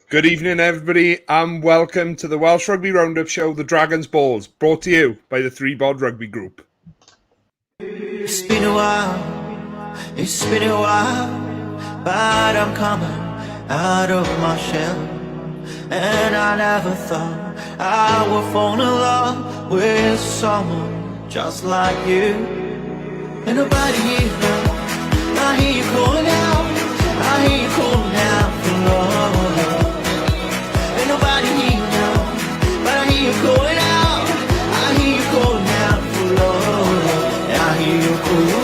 Good evening, everybody, and welcome to the Welsh Rugby Roundup show, The Dragon's Balls, brought to you by the Three Bod Rugby Group. It's been a while, but I'm coming out of my shell. And I never thought I would fall in love with someone just like you. And nobody here now, I hear you calling out, I hear you calling out for love. Ain't nobody here now, but I hear you calling out, I hear you calling out for love. I hear you calling,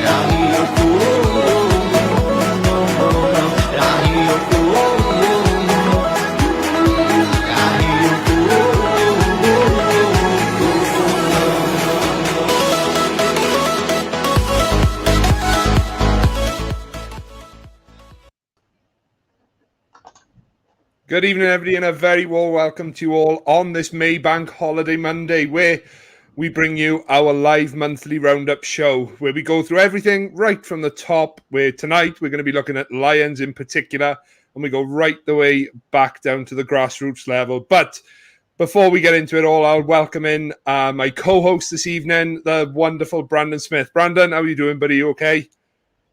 I hear you calling, I hear you calling, I hear you Good evening, everybody, and a very warm welcome to you all on this Maybank Holiday Monday, where we bring you our live monthly roundup show, where we go through everything right from the top, where tonight we're going to be looking at Lions in particular, and we go right the way back down to the grassroots level. But before we get into it all, I'll welcome in my co-host this evening, the wonderful Brandon Smith. Brandon, how are you doing, buddy? You okay?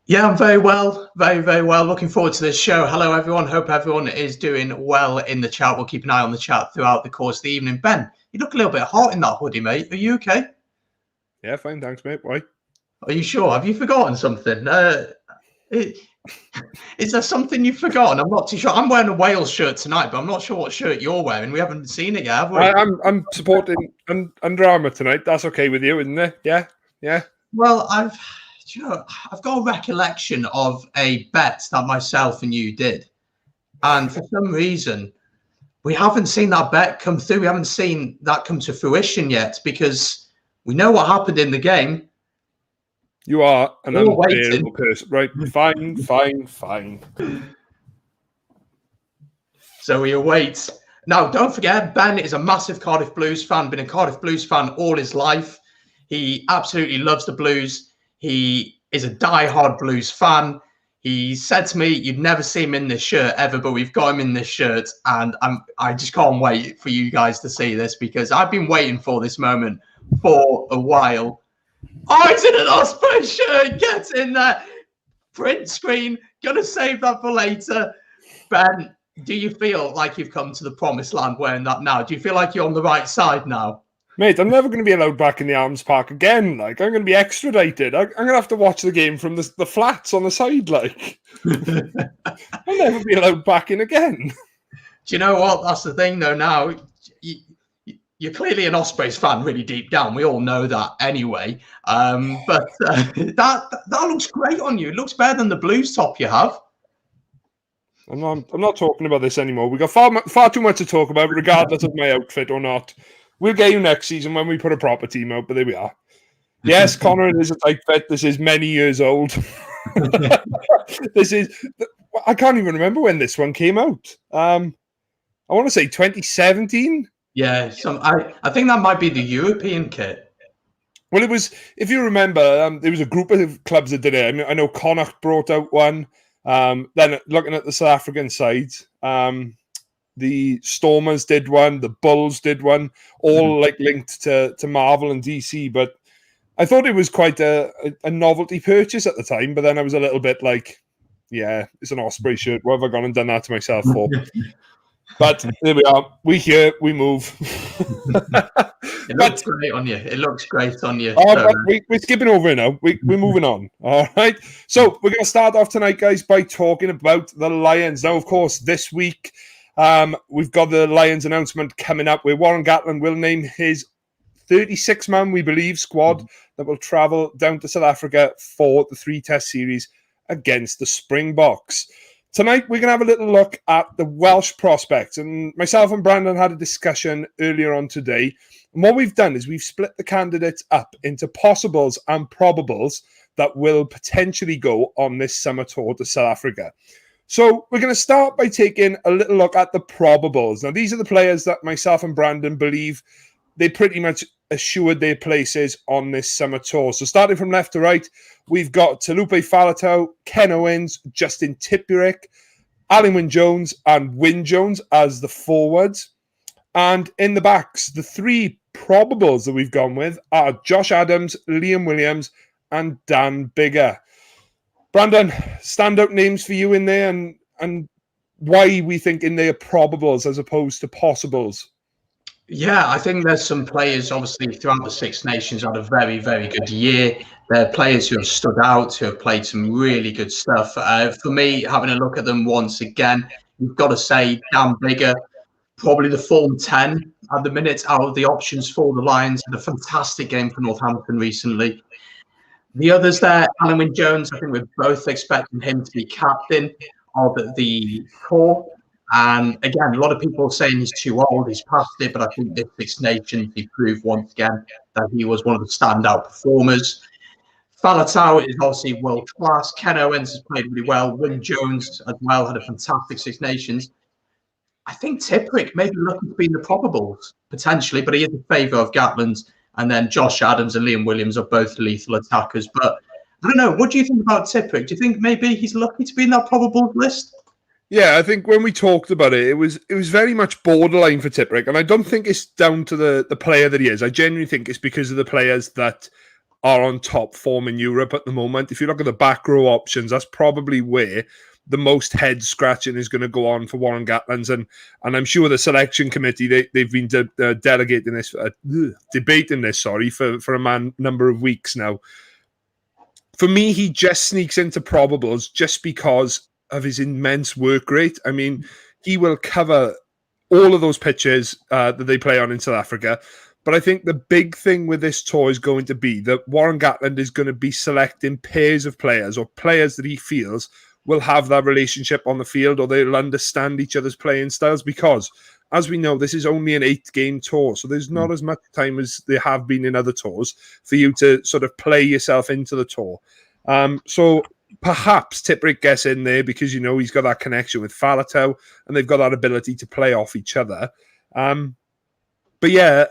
Yeah, I'm very well. Very, very well. Looking forward to this show. Hello, everyone. Hope everyone is doing well in the chat. We'll keep an eye on the chat throughout the course of the evening. Ben, you look a little bit hot in that hoodie, mate. Are you okay? Yeah, fine. Thanks, mate. Why? Are you sure? Have you forgotten something? Is there something you've forgotten? I'm not too sure. I'm wearing a Wales shirt tonight, but I'm not sure what shirt you're wearing. We haven't seen it yet, have we? I'm supporting Under Armour tonight. That's okay with you, isn't it? Yeah? Yeah? Well, I've got a recollection of a bet that myself and you did. And for some reason, we haven't seen that bet come through. We haven't seen that come to fruition yet because we know what happened in the game. You are an We're unbearable person. Right, fine. So we await. Now, don't forget, Ben is a massive Cardiff Blues fan, been a Cardiff Blues fan all his life. He absolutely loves the Blues. He is a die-hard Blues fan. He said to me, you'd never see him in this shirt ever, but we've got him in this shirt. And I just can't wait for you guys to see this because I've been waiting for this moment for a while. Oh, it's in an Osprey shirt. Get in there. Print screen. Gonna save that for later. Ben, do you feel like you've come to the promised land wearing that now? Do you feel like you're on the right side now? Mate, I'm never going to be allowed back in the Arms Park again. Like, I'm going to be extradited. I'm going to have to watch the game from the flats on the side. Like, I'll never be allowed back in again. Do you know what? That's the thing, though. Now, you're clearly an Ospreys fan, really deep down. We all know that anyway. But that looks great on you. It looks better than the Blues top you have. I'm not talking about this anymore. We got far too much to talk about, regardless of my outfit or not. We'll get you next season when we put a proper team out, but there we are. Yes, Connor, it is a tight fit. This is many years old. I can't even remember when this one came out. I want to say 2017. Yeah, I think that might be the European kit. Well, it was, if you remember, there was a group of clubs that did it. I mean, I know Connacht brought out one. Then looking at the South African side, the Stormers did one, the Bulls did one, all like linked to Marvel and DC. But I thought it was quite a novelty purchase at the time. But then I was a little bit like, yeah, it's an Osprey shirt. What have I gone and done that to myself for? But there we are. We here, we move. It looks great on you. It looks great on you. We're skipping over it now. We're moving on. All right. So we're going to start off tonight, guys, by talking about the Lions. Now, of course, this week, we've got the Lions announcement coming up where Warren Gatland will name his 36-man, we believe, squad that will travel down to South Africa for the 3-test series against the Springboks. Tonight, we're going to have a little look at the Welsh prospects. And myself and Brandon had a discussion earlier on today. And what we've done is we've split the candidates up into possibles and probables that will potentially go on this summer tour to South Africa. So we're going to start by taking a little look at the probables. Now, these are the players that myself and Brandon believe they pretty much assured their places on this summer tour. So starting from left to right, we've got Talupe Faletau, Ken Owens, Justin Tipuric, Alan Wyn-Jones and Wyn-Jones as the forwards. And in the backs, the three probables that we've gone with are Josh Adams, Liam Williams, and Dan Biggar. Brandon, standout names for you in there, and why we think in there probables as opposed to possibles? Yeah, I think there's some players, obviously, throughout the Six Nations had a very, very good year. There are players who have stood out, who have played some really good stuff. For me, having a look at them once again, you've got to say Dan Biggar, probably the form 10 at the minute out of the options for the Lions. Had a fantastic game for Northampton recently. The others there, Alan Wyn-Jones, I think we're both expecting him to be captain of the core. And again, a lot of people are saying he's too old, he's past it, but I think this Six Nations, he proved once again that he was one of the standout performers. Falatau is obviously world class. Ken Owens has played really well. Wyn-Jones as well had a fantastic Six Nations. I think Tipuric may be looking to be in the probables, potentially, but he is in favour of Gatland. And then Josh Adams and Liam Williams are both lethal attackers. But I don't know. What do you think about Tipuric? Do you think maybe he's lucky to be in that probables list? Yeah, I think when we talked about it, it was very much borderline for Tipuric. And I don't think it's down to the player that he is. I genuinely think it's because of the players that are on top form in Europe at the moment. If you look at the back row options, that's probably where the most head scratching is going to go on for Warren Gatlands, and I'm sure the selection committee they've been delegating this, debating this, for a number of weeks now. For me, he just sneaks into probables just because of his immense work rate. I mean, he will cover all of those pitches that they play on in South Africa. But I think the big thing with this tour is going to be that Warren Gatland is going to be selecting pairs of players or players that he feels will have that relationship on the field, or they'll understand each other's playing styles, because, as we know, this is only an 8-game tour, so there's not as much time as there have been in other tours for you to sort of play yourself into the tour. So perhaps Tipuric gets in there because, you know, he's got that connection with Falatau and they've got that ability to play off each other. But yeah,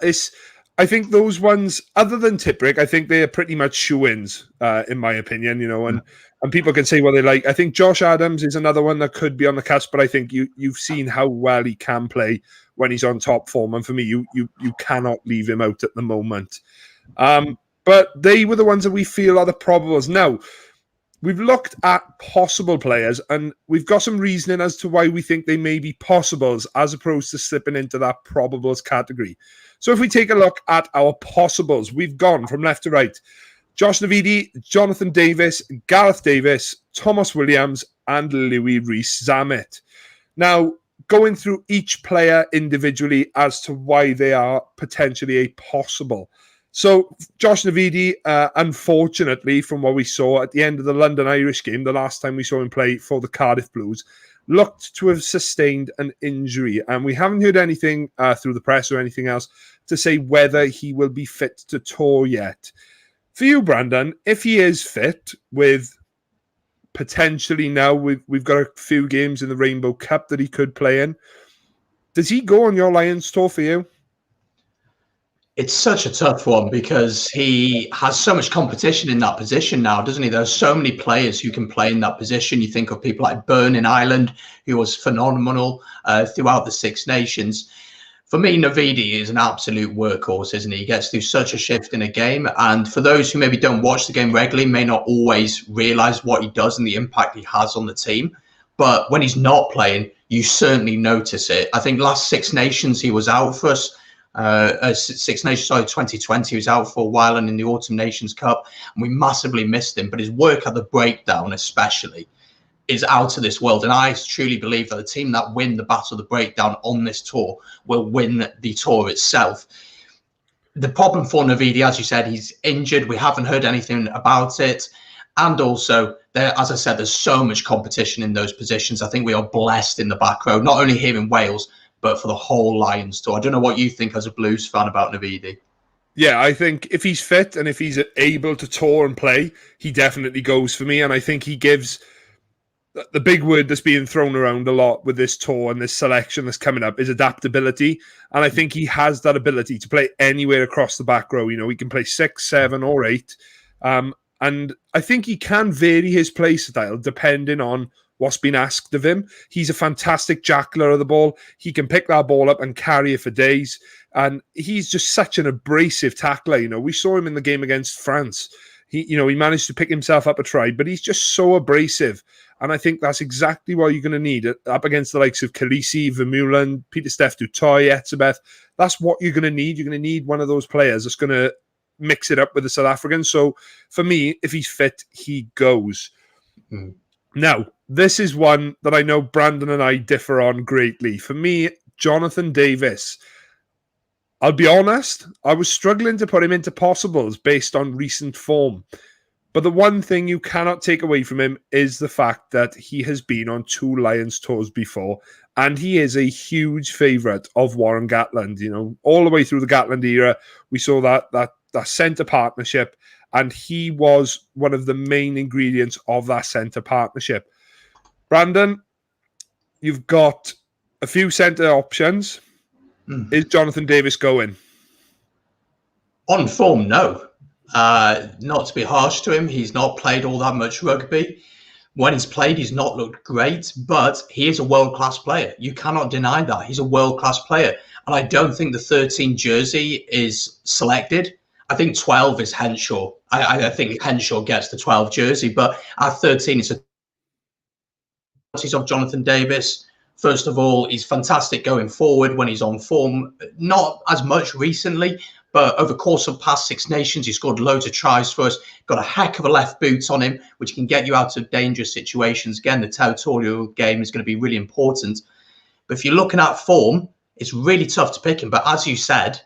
I think those ones, other than Tipuric, I think they are pretty much shoe-ins, in my opinion, you know, and people can say what they like. I think Josh Adams is another one that could be on the cusp, but I think you've seen how well he can play when he's on top form, and for me, you cannot leave him out at the moment. But they were the ones that we feel are the probables. Now, we've looked at possible players, and we've got some reasoning as to why we think they may be possibles as opposed to slipping into that probables category. So if we take a look at our possibles, we've gone from left to right. Josh Navidi, Jonathan Davis, Gareth Davis, Thomas Williams, and Louis Rees-Zammit. Now, going through each player individually as to why they are potentially a possible. So Josh Navidi, unfortunately, from what we saw at the end of the London Irish game, the last time we saw him play for the Cardiff Blues, looked to have sustained an injury. And we haven't heard anything through the press or anything else to say whether he will be fit to tour yet. For you, Brandon, if he is fit, with potentially now we've got a few games in the Rainbow Cup that he could play in, does he go on your Lions tour for you? It's such a tough one because he has so much competition in that position now, doesn't he? There are so many players who can play in that position. You think of people like Byrne in Ireland, who was phenomenal throughout the Six Nations. For me, Navidi is an absolute workhorse, isn't he? He gets through such a shift in a game. And for those who maybe don't watch the game regularly, may not always realise what he does and the impact he has on the team. But when he's not playing, you certainly notice it. I think last Six Nations, he was out for us. Six Nations, 2020, he was out for a while, and in the Autumn Nations Cup, and we massively missed him. But his work at the breakdown, especially, is out of this world. And I truly believe that the team that win the Battle of the Breakdown on this tour will win the tour itself. The problem for Navidi, as you said, he's injured. We haven't heard anything about it. And also, as I said, there's so much competition in those positions. I think we are blessed in the back row, not only here in Wales, but for the whole Lions tour. I don't know what you think as a Blues fan about Navidi. Yeah, I think if he's fit and if he's able to tour and play, he definitely goes for me. And I think he gives the big word that's being thrown around a lot with this tour and this selection that's coming up is adaptability. And I think he has that ability to play anywhere across the back row. You know, he can play 6, 7 or 8. And I think he can vary his play style depending on what's been asked of him. He's a fantastic jackler of the ball. He can pick that ball up and carry it for days. And he's just such an abrasive tackler. You know, we saw him in the game against France. He managed to pick himself up a try, but he's just so abrasive. And I think that's exactly what you're going to need up against the likes of Khaleesi, Vermeulen, Peter-Steph Dutoy, Etzebeth. That's what you're going to need. You're going to need one of those players that's going to mix it up with the South Africans. So for me, if he's fit, he goes. Now, this is one that I know Brandon and I differ on greatly. For me, Jonathan Davies. I'll be honest, I was struggling to put him into possibles based on recent form. But the one thing you cannot take away from him is the fact that he has been on 2 Lions tours before, and he is a huge favourite of Warren Gatland. You know, all the way through the Gatland era, we saw that centre partnership, and he was one of the main ingredients of that centre partnership. Brandon, you've got a few centre options. Is Jonathan Davies going? On form, no. Not to be harsh to him, he's not played all that much rugby. When he's played, he's not looked great, but he is a world-class player. You cannot deny that. He's a world-class player. And I don't think the 13 jersey is selected. I think 12 is Henshaw. I think Henshaw gets the 12 jersey, but at 13, it's of Jonathan Davies. First of all, he's fantastic going forward when he's on form. Not as much recently, but over the course of past Six Nations, he scored loads of tries for us. Got a heck of a left boot on him, which can get you out of dangerous situations. Again, the territorial game is going to be really important. But if you're looking at form, it's really tough to pick him. But as you said,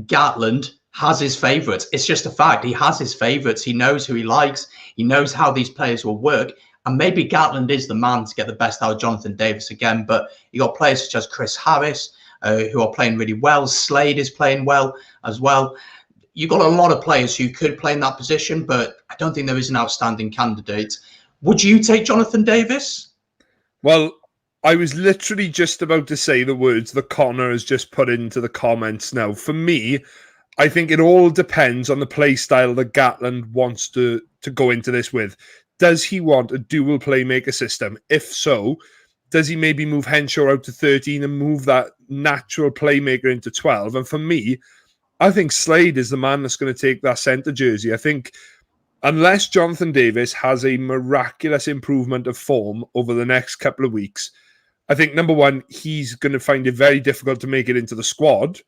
Gatland has his favourites. It's just a fact. He has his favourites. He knows who he likes. He knows how these players will work. And maybe Gatland is the man to get the best out of Jonathan Davies again. But you got players such as Chris Harris, who are playing really well. Slade is playing well as well. You've got a lot of players who could play in that position, but I don't think there is an outstanding candidate. Would you take Jonathan Davies? Well, I was literally just about to say the words that Connor has just put into the comments now. For me, I think it all depends on the play style that Gatland wants to go into this with. Does he want a dual playmaker system? If so, does he maybe move Henshaw out to 13 and move that natural playmaker into 12? And for me, I think Slade is the man that's going to take that centre jersey. I think unless Jonathan Davies has a miraculous improvement of form over the next couple of weeks, I think, number one, he's going to find it very difficult to make it into the squad.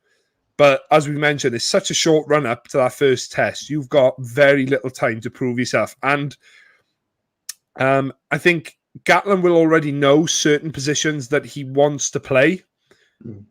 But as we mentioned, it's such a short run up to that first test. You've got very little time to prove yourself. And I think Gatland will already know certain positions that he wants to play.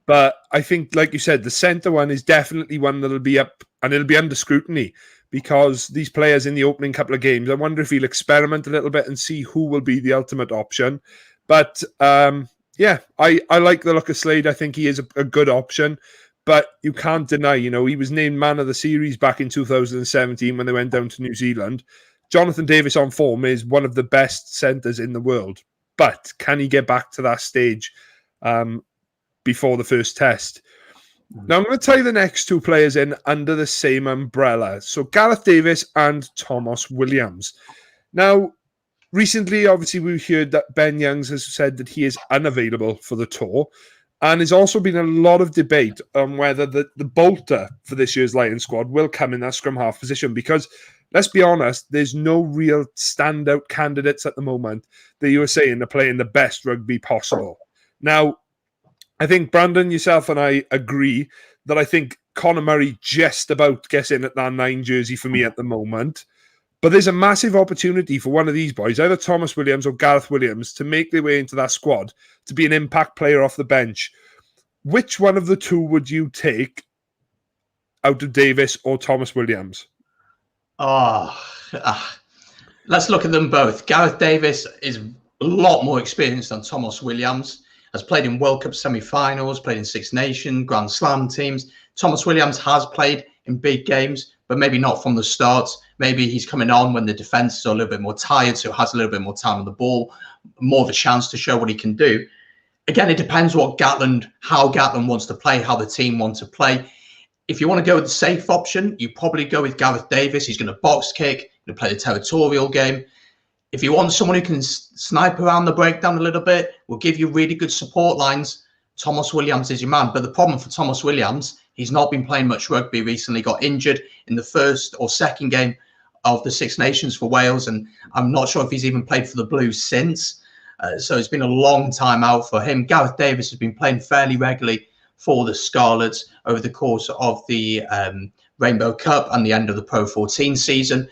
But I think, like you said, the centre one is definitely one that'll be up and it'll be under scrutiny because these players in the opening couple of games, I wonder if he'll experiment a little bit and see who will be the ultimate option. But yeah, I like the look of Slade. I think he is a good option. But you can't deny, he was named man of the series back in 2017 when they went down to New Zealand. Jonathan Davies on form is one of the best centres in the world. But can he get back to that stage before the first test? Now, I'm going to tie the next 2 players in under the same umbrella. So Gareth Davies and Thomas Williams. Now, recently, obviously, we heard that Ben Youngs has said that he is unavailable for the tour. And there's also been a lot of debate on whether the bolter for this year's Lions squad will come in that scrum half position because, let's be honest, there's no real standout candidates at the moment that you were saying are playing the best rugby possible. Now, I think Brandon, yourself and I agree that I think Conor Murray just about gets in at that 9 jersey for me at the moment. But there's a massive opportunity for one of these boys, either Thomas Williams or Gareth Williams, to make their way into that squad, to be an impact player off the bench. Which one of the 2 would you take out of Davies or Thomas Williams? Let's look at them both. Gareth Davies is a lot more experienced than Thomas Williams, has played in World Cup semi-finals, played in Six Nations, Grand Slam teams. Thomas Williams has played in big games, but maybe not from the start. Maybe he's coming on when the defence is a little bit more tired, so has a little bit more time on the ball, more of a chance to show what he can do. Again, it depends how Gatland wants to play, how the team wants to play. If you want to go with the safe option, you probably go with Gareth Davies. He's going to box kick, going to play the territorial game. If you want someone who can snipe around the breakdown a little bit, will give you really good support lines, Thomas Williams is your man. But the problem for Thomas Williams, he's not been playing much rugby recently, got injured in the first or second game of the Six Nations for Wales, and I'm not sure if he's even played for the Blues since. So it's been a long time out for him. Gareth Davis has been playing fairly regularly for the Scarlets over the course of the Rainbow Cup and the end of the Pro 14 season.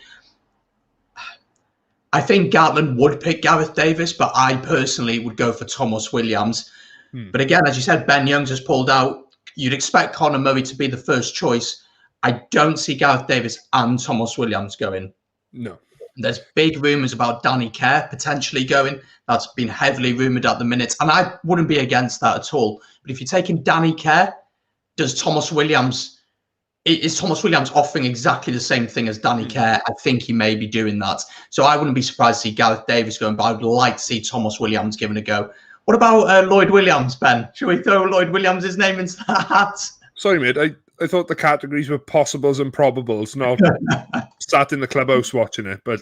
I think Gatland would pick Gareth Davis, but I personally would go for Thomas Williams. But again, as you said, Ben Youngs has pulled out. You'd expect Conor Murray to be the first choice. I don't see Gareth Davis and Thomas Williams going. No. There's big rumours about Danny Kerr potentially going. That's been heavily rumoured at the minute. And I wouldn't be against that at all. But if you're taking Danny Kerr, is Thomas Williams offering exactly the same thing as Danny Kerr? I think he may be doing that. So I wouldn't be surprised to see Gareth Davis going, but I would like to see Thomas Williams given a go. What about Lloyd Williams, Ben? Should we throw Lloyd Williams' name into the hat? Sorry, mate. I thought the categories were possibles and probables, not sat in the clubhouse watching it. But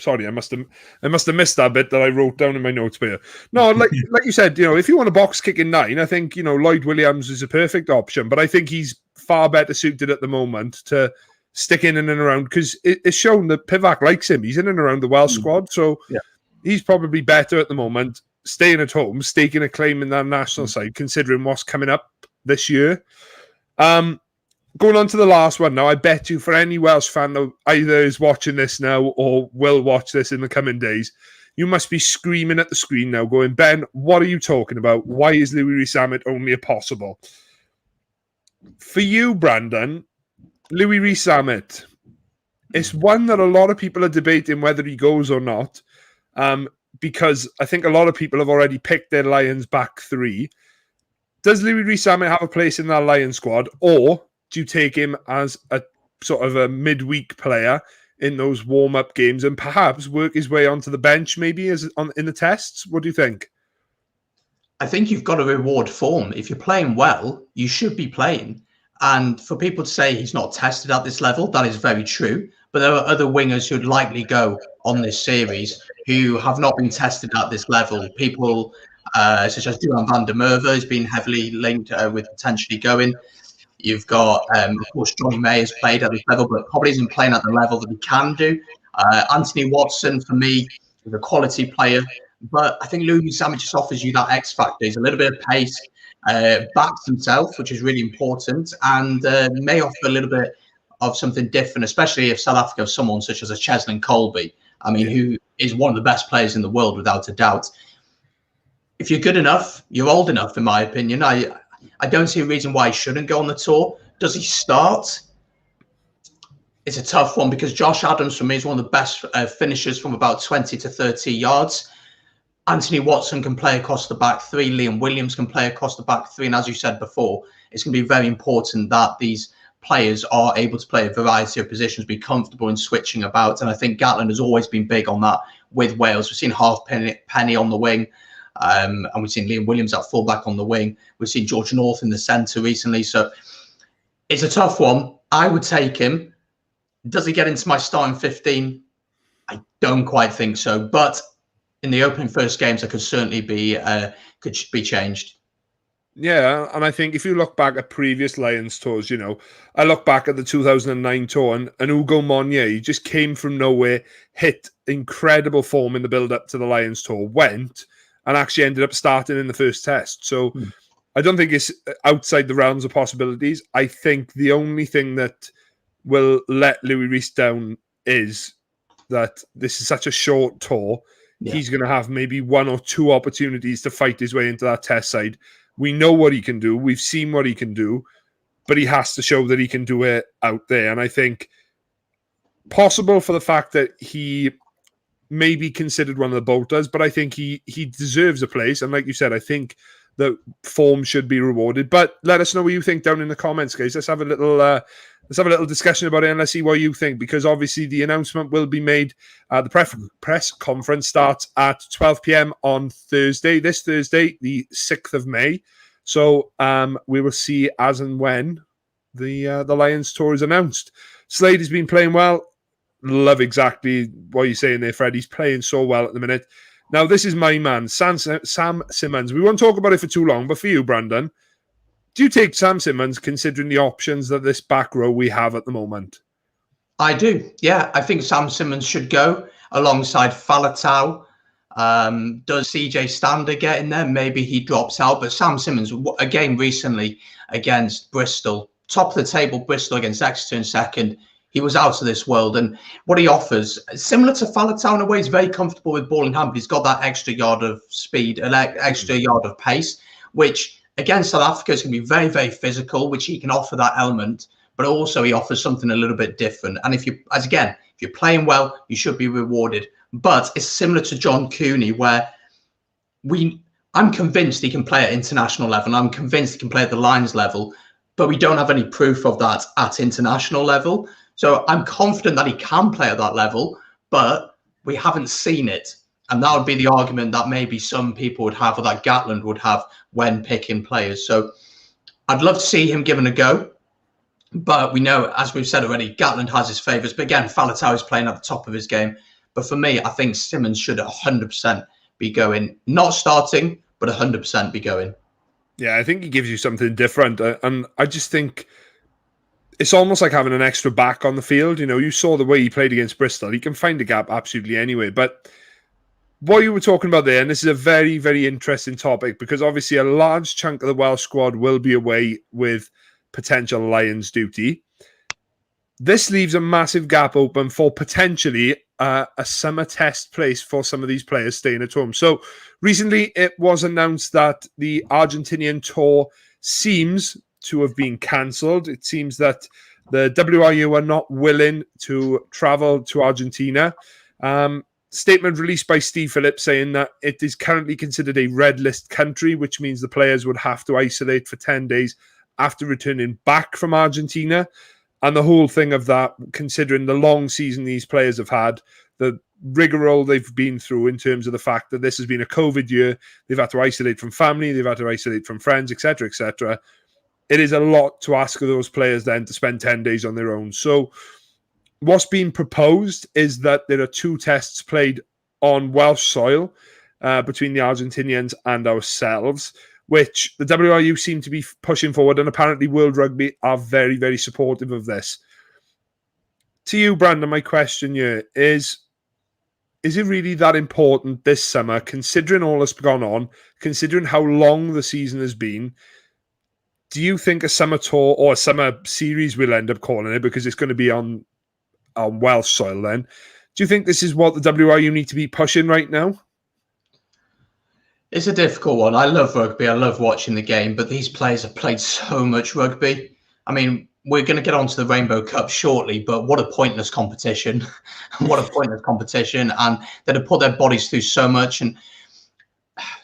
sorry, I must have missed that bit that I wrote down in my notes here. No, like you said, if you want a box kick in 9, I think Lloyd Williams is a perfect option. But I think he's far better suited at the moment to stick in and around, because it's shown that Pivac likes him. He's in and around the Welsh squad, so he's probably better at the moment, staying at home, staking a claim in that national side, considering what's coming up this year. Going on to the last one now, I bet you for any Welsh fan that either is watching this now or will watch this in the coming days, you must be screaming at the screen now going, Ben, what are you talking about? Why is Louis Rees-Zammit only a possible? For you, Brandon, Louis Rees-Zammit, it's one that a lot of people are debating whether he goes or not, because I think a lot of people have already picked their Lions back 3. Does Louis Rees-Zammit have a place in that Lions squad, or do you take him as a sort of a midweek player in those warm-up games and perhaps work his way onto the bench maybe in the tests? What do you think? I think you've got to reward form. If you're playing well, you should be playing. And for people to say he's not tested at this level, that is very true. But there are other wingers who'd likely go on this series who have not been tested at this level. People such as Duran van der Merwe has been heavily linked with potentially going. You've got, of course, Johnny May has played at this level, but probably isn't playing at the level that he can do. Anthony Watson, for me, is a quality player. But I think Louis Rees-Zammit just offers you that X factor. He's a little bit of pace, backs himself, which is really important, and may offer a little bit of something different, especially if South Africa has someone such as a Cheslin Colby, who is one of the best players in the world, without a doubt. If you're good enough, you're old enough, in my opinion. I don't see a reason why he shouldn't go on the tour. Does he start? It's a tough one, because Josh Adams, for me, is one of the best finishers from about 20 to 30 yards. Anthony Watson can play across the back 3. Liam Williams can play across the back 3. And as you said before, it's going to be very important that these players are able to play a variety of positions, be comfortable in switching about. And I think Gatland has always been big on that with Wales. We've seen Penny on the wing. And we've seen Liam Williams at fullback on the wing. We've seen George North in the centre recently. So it's a tough one. I would take him. Does he get into my starting 15? I don't quite think so. But in the opening first games, that could certainly be changed. Yeah, and I think if you look back at previous Lions tours, I look back at the 2009 tour and Hugo Monnier, he just came from nowhere, hit incredible form in the build-up to the Lions tour, went and actually ended up starting in the first test. So I don't think it's outside the realms of possibilities. I think the only thing that will let Louis Rees down is that this is such a short tour. Yeah. He's going to have maybe 1 or 2 opportunities to fight his way into that test side. We know what he can do. We've seen what he can do, but he has to show that he can do it out there. And I think possible for the fact that he may be considered one of the bolters, but I think he deserves a place. And like you said, I think that form should be rewarded. But let us know what you think down in the comments, guys. Let's have a little discussion about it, and let's see what you think, because obviously the announcement will be made. The press conference starts at 12 p.m. on Thursday, this Thursday, the 6th of May. So we will see as and when the Lions tour is announced. Slade has been playing well. love exactly what you're saying there, Fred. He's playing so well at the minute. Now, this is my man, Sam Simmons. We won't talk about it for too long, but for you, Brandon, do you take Sam Simmons considering the options that this back row we have at the moment? I do. Yeah, I think Sam Simmons should go alongside Faletau. Does CJ Stander get in there? Maybe he drops out. But Sam Simmons, again, recently against Bristol, top of the table, Bristol against Exeter in second. He was out of this world. And what he offers, similar to Faletau in a way, he's very comfortable with ball in hand, but he's got that extra yard of speed, an extra yard of pace, which against South Africa is going to be very, very physical, which he can offer that element. But also he offers something a little bit different. And if you're playing well, you should be rewarded. But it's similar to John Cooney, where I'm convinced he can play at international level. And I'm convinced he can play at the Lions level, but we don't have any proof of that at international level. So I'm confident that he can play at that level, but we haven't seen it. And that would be the argument that maybe some people would have, or that Gatland would have when picking players. So I'd love to see him given a go. But we know, as we've said already, Gatland has his favours. But again, Faletau is playing at the top of his game. But for me, I think Simmons should 100% be going. Not starting, but 100% be going. Yeah, I think he gives you something different. And I just think it's almost like having an extra back on the field. You know, you saw the way he played against Bristol. He can find a gap absolutely anyway. But what you were talking about there, and this is a very, very interesting topic, because obviously a large chunk of the Welsh squad will be away with potential Lions duty. This leaves a massive gap open for potentially a summer test place for some of these players staying at home. So recently it was announced that the Argentinian tour seems to have been cancelled. It seems that the WRU are not willing to travel to Argentina. Statement released by Steve Phillips saying that it is currently considered a red list country, which means the players would have to isolate for 10 days after returning back from Argentina. And the whole thing of that, considering the long season these players have had, the rigmarole they've been through in terms of the fact that this has been a COVID year, they've had to isolate from family, they've had to isolate from friends, etc., etc. It is a lot to ask of those players then to spend 10 days on their own. So what's being proposed is that there are 2 tests played on Welsh soil between the Argentinians and ourselves, which the WRU seem to be pushing forward, and apparently World Rugby are very, very supportive of this. To you, Brandon, my question here is it really that important this summer, considering all that's gone on, considering how long the season has been? Do you think a summer tour, or a summer series we'll end up calling it, because it's going to be on Welsh soil then, do you think this is what the WRU need to be pushing right now? It's a difficult one. I love rugby. I love watching the game, but these players have played so much rugby. I mean, we're going to get onto the Rainbow Cup shortly, but what a pointless competition. What a pointless competition. And they'd have put their bodies through so much. And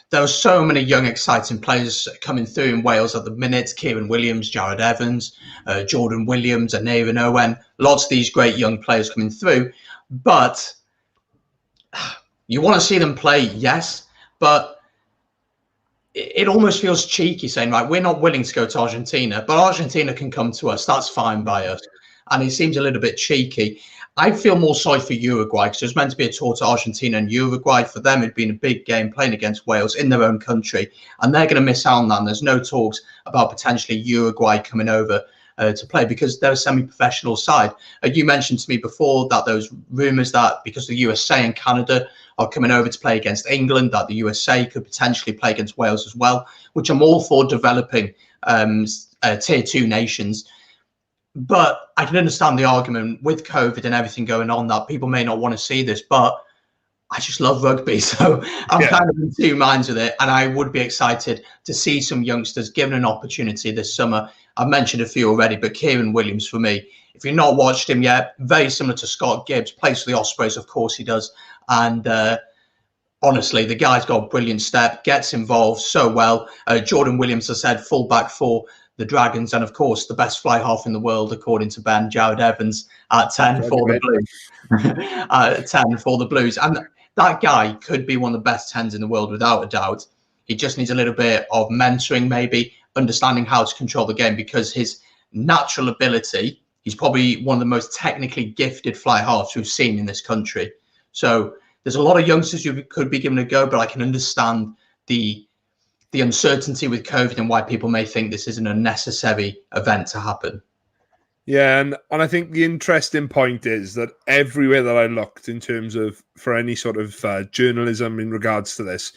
there are so many young, exciting players coming through in Wales at the minute. Kieran Williams, Jared Evans, Jordan Williams, Aneurin Owen. Lots of these great young players coming through. But you want to see them play, yes, but it almost feels cheeky saying, right, we're not willing to go to Argentina, but Argentina can come to us. That's fine by us. And it seems a little bit cheeky. I feel more sorry for Uruguay, because there's meant to be a tour to Argentina and Uruguay. For them, it'd been a big game playing against Wales in their own country. And they're going to miss out on that. And there's no talks about potentially Uruguay coming over to play, because they're a semi-professional side. You mentioned to me before that there was rumours that because the USA and Canada are coming over to play against England, that the USA could potentially play against Wales as well, which I'm all for, developing tier 2 nations. But I can understand the argument with COVID and everything going on that people may not want to see this, but I just love rugby. So I'm kind of in 2 minds with it. And I would be excited to see some youngsters given an opportunity this summer. I've mentioned a few already, but Kieran Williams, for me, if you've not watched him yet, very similar to Scott Gibbs, plays for the Ospreys, of course he does. And honestly, the guy's got a brilliant step, gets involved so well. Jordan Williams, as I said, fullback for the Dragons, and of course the best fly half in the world according to Ben, Jared Evans, at 10 for the Blues. 10 for the Blues. And that guy could be one of the best 10s in the world without a doubt. He just needs a little bit of mentoring, maybe understanding how to control the game, because his natural ability He's probably one of the most technically gifted fly halves we've seen in this country. So there's a lot of youngsters who could be given a go, but I can understand the uncertainty with COVID and why people may think this is an unnecessary event to happen. Yeah, and I think the interesting point is that everywhere that I looked in terms of for any sort of journalism in regards to this,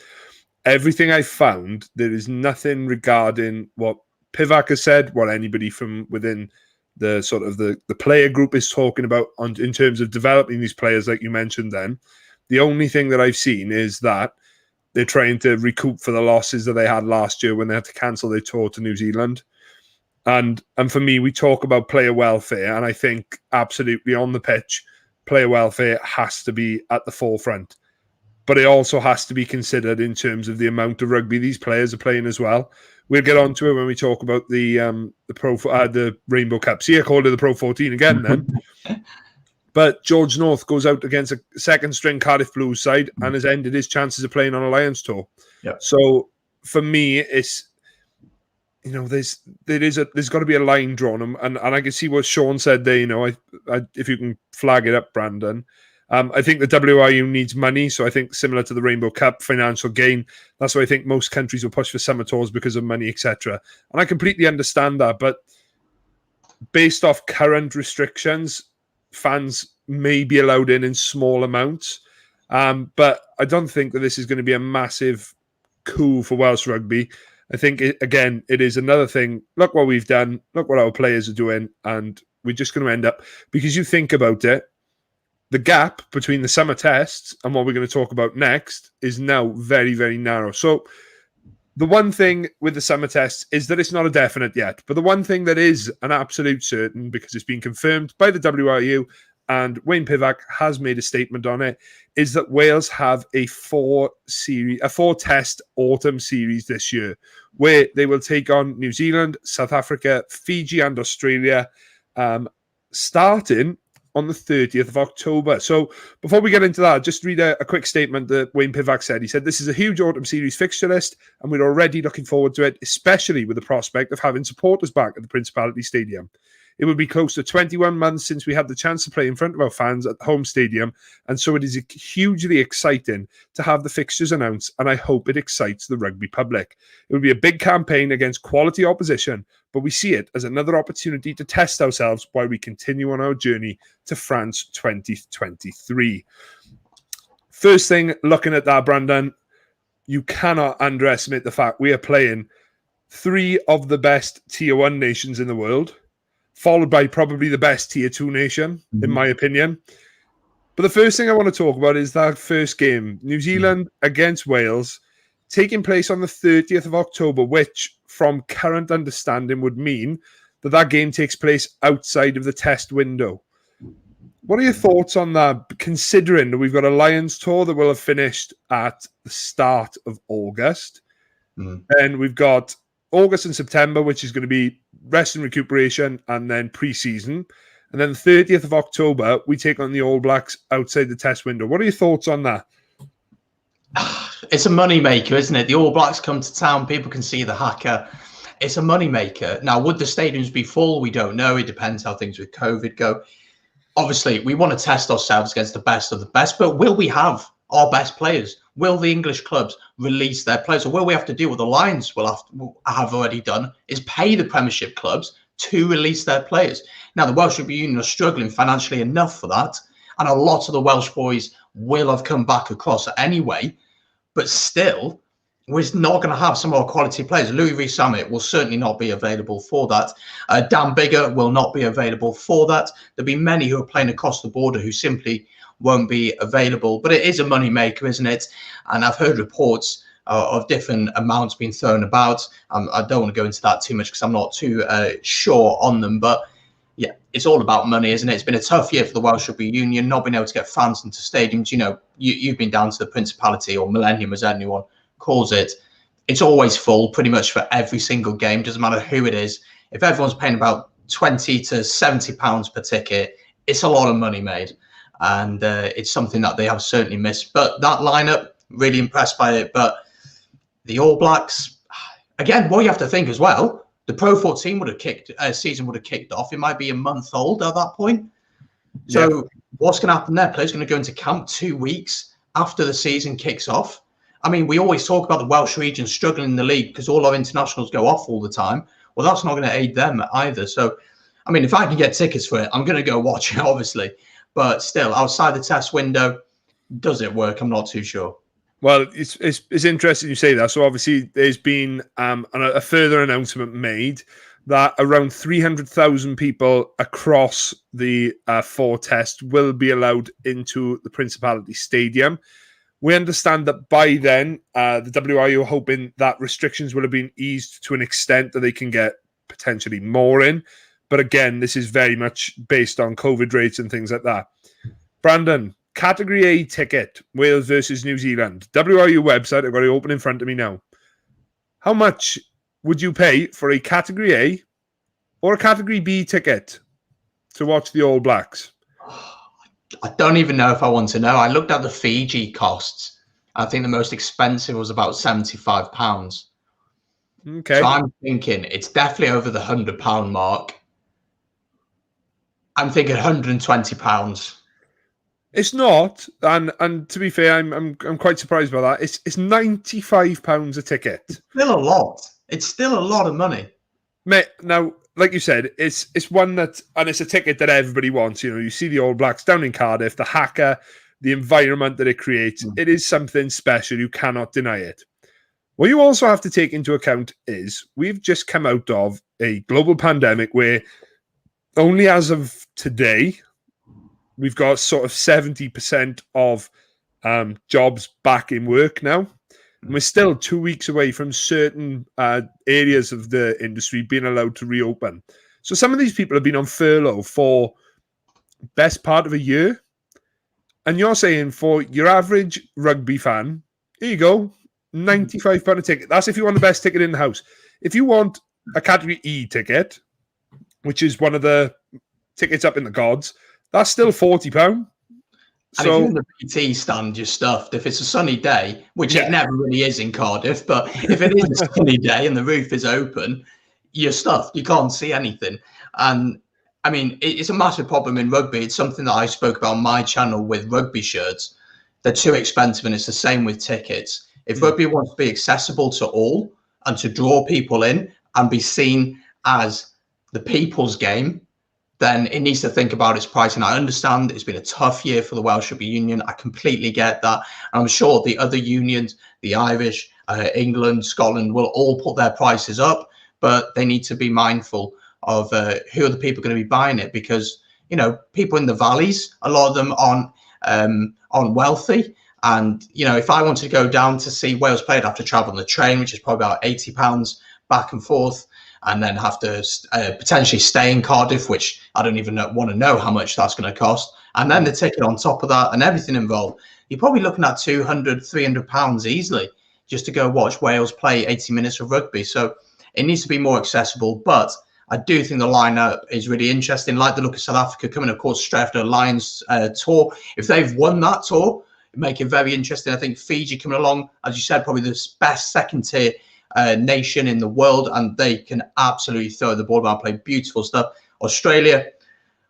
everything I found, there is nothing regarding what Pivac has said, what anybody from within the sort of the player group is talking about in terms of developing these players, like you mentioned then. The only thing that I've seen is that they're trying to recoup for the losses that they had last year when they had to cancel their tour to New Zealand. And for me, we talk about player welfare, and I think absolutely on the pitch, player welfare has to be at the forefront. But it also has to be considered in terms of the amount of rugby these players are playing as well. We'll get onto it when we talk about the Rainbow Cup. See, I called it the Pro 14 again then. But George North goes out against a second-string Cardiff Blues side and has ended his chances of playing on a Lions tour. Yep. So for me, it's, you know, there's got to be a line drawn, and I can see what Sean said there. You know, I if you can flag it up, Brandon. I think the WRU needs money, so I think similar to the Rainbow Cup, financial gain. That's why I think most countries will push for summer tours because of money, etc. And I completely understand that, but based off current restrictions, fans may be allowed in small amounts. But I don't think that this is going to be a massive coup for Welsh rugby. I think, it is another thing. Look what we've done. Look what our players are doing. And we're just going to end up, because you think about it, the gap between the summer tests and what we're going to talk about next is now very, very narrow. So the one thing with the summer tests is that it's not a definite yet. But the one thing that is an absolute certain, because it's been confirmed by the WRU and Wayne Pivac has made a statement on it, is that Wales have a four-test autumn series this year, where they will take on New Zealand, South Africa, Fiji and Australia, starting on the 30th of October. So before we get into that, just read a quick statement that Wayne Pivac said. He said, "This is a huge autumn series fixture list, and we're already looking forward to it, especially with the prospect of having supporters back at the Principality Stadium. It will be close to 21 months since we had the chance to play in front of our fans at the home stadium, and so it is hugely exciting to have the fixtures announced, and I hope it excites the rugby public. It will be a big campaign against quality opposition, but we see it as another opportunity to test ourselves while we continue on our journey to France 2023. First thing, looking at that, Brandon, you cannot underestimate the fact we are playing three of the best Tier 1 nations in the world, followed by probably the best Tier 2 nation, in my opinion. But the first thing I want to talk about is that first game, New Zealand against Wales, taking place on the 30th of October, which, from current understanding, would mean that that game takes place outside of the test window. What are your thoughts on that, considering that we've got a Lions tour that will have finished at the start of August? And we've got August and September, which is going to be rest and recuperation, and then pre-season. And then the 30th of October, we take on the All Blacks outside the test window. What are your thoughts on that? It's a moneymaker, isn't it? The All Blacks come to town, people can see the haka. It's a moneymaker. Now, would the stadiums be full? We don't know. It depends how things with COVID go. Obviously, we want to test ourselves against the best of the best, but will we have our best players? Will the English clubs release their players? Or will we have to do what the Lions will have already done, is pay the Premiership clubs to release their players? Now, the Welsh Rugby Union are struggling financially enough for that, and a lot of the Welsh boys will have come back across anyway, but still, we're not going to have some of our quality players. Louis Rees-Zammit will certainly not be available for that. Dan Biggar will not be available for that. There'll be many who are playing across the border who simply won't be available, but it is a money maker, isn't it? And I've heard reports of different amounts being thrown about. I don't want to go into that too much because I'm not too sure on them, but yeah, it's all about money, isn't it? It's been a tough year for the Welsh Rugby Union, not being able to get fans into stadiums. You know, you've been down to the Principality, or Millennium as anyone calls it. It's always full pretty much for every single game, doesn't matter who it is. If everyone's paying about 20 to 70 pounds per ticket, it's a lot of money made. And it's something that they have certainly missed. But that lineup, really impressed by it. But the All Blacks, again, what you have to think as well, the Pro 14 season would have kicked off. It might be a month old at that point. So what's going to happen there? Players going to go into camp 2 weeks after the season kicks off. I mean, we always talk about the Welsh region struggling in the league because all our internationals go off all the time. Well, that's not going to aid them either. So, I mean, if I can get tickets for it, I'm going to go watch it, obviously. But still, outside the test window, does it work? I'm not too sure. Well, it's interesting you say that. So obviously there's been a further announcement made that around 300,000 people across the 4 tests will be allowed into the Principality Stadium. We understand that by then, the WRU are hoping that restrictions will have been eased to an extent that they can get potentially more in. But again, this is very much based on COVID rates and things like that. Brandon, Category A ticket, Wales versus New Zealand. WRU website, I've got it open in front of me now. How much would you pay for a Category A or a Category B ticket to watch the All Blacks? I don't even know if I want to know. I looked at the Fiji costs. I think the most expensive was about £75. Okay. So I'm thinking it's definitely over the £100 mark. I'm thinking £120. It's not, and to be fair, I'm quite surprised by that. It's £95 a ticket. Still a lot. It's still a lot of money. Mate, now, like you said, it's one that, and it's a ticket that everybody wants. You know, you see the All Blacks down in Cardiff, the haka, the environment that it creates. It is something special. You cannot deny it. What you also have to take into account is we've just come out of a global pandemic where only as of today, we've got sort of 70% of jobs back in work now. And we're still 2 weeks away from certain areas of the industry being allowed to reopen. So some of these people have been on furlough for best part of a year. And you're saying for your average rugby fan, here you go, £95 a ticket. That's if you want the best ticket in the house. If you want a Category E ticket, which is one of the tickets up in the gods, that's still £40. And if you're in the PT stand, you're stuffed. If it's a sunny day, which it never really is in Cardiff, but if it is a sunny day and the roof is open, you're stuffed. You can't see anything. And I mean, it's a massive problem in rugby. It's something that I spoke about on my channel with rugby shirts. They're too expensive, and it's the same with tickets. If rugby wants to be accessible to all and to draw people in and be seen as the people's game, then it needs to think about its pricing. I understand it's been a tough year for the Welsh Rugby Union. I completely get that. And I'm sure the other unions, the Irish, England, Scotland, will all put their prices up, but they need to be mindful of who are the people going to be buying it, because, you know, people in the valleys, a lot of them aren't wealthy. And, you know, if I wanted to go down to see Wales play, I'd have to travel on the train, which is probably about £80 back and forth, and then have to potentially stay in Cardiff, which I don't even want to know how much that's going to cost. And then the ticket on top of that and everything involved, you're probably looking at £200, £300 easily just to go watch Wales play 80 minutes of rugby. So it needs to be more accessible. But I do think the lineup is really interesting. Like the look of South Africa coming, of course, straight after the Lions tour. If they've won that tour, it make it very interesting. I think Fiji coming along, as you said, probably the best second-tier nation in the world, and they can absolutely throw the ball around, play beautiful stuff. Australia,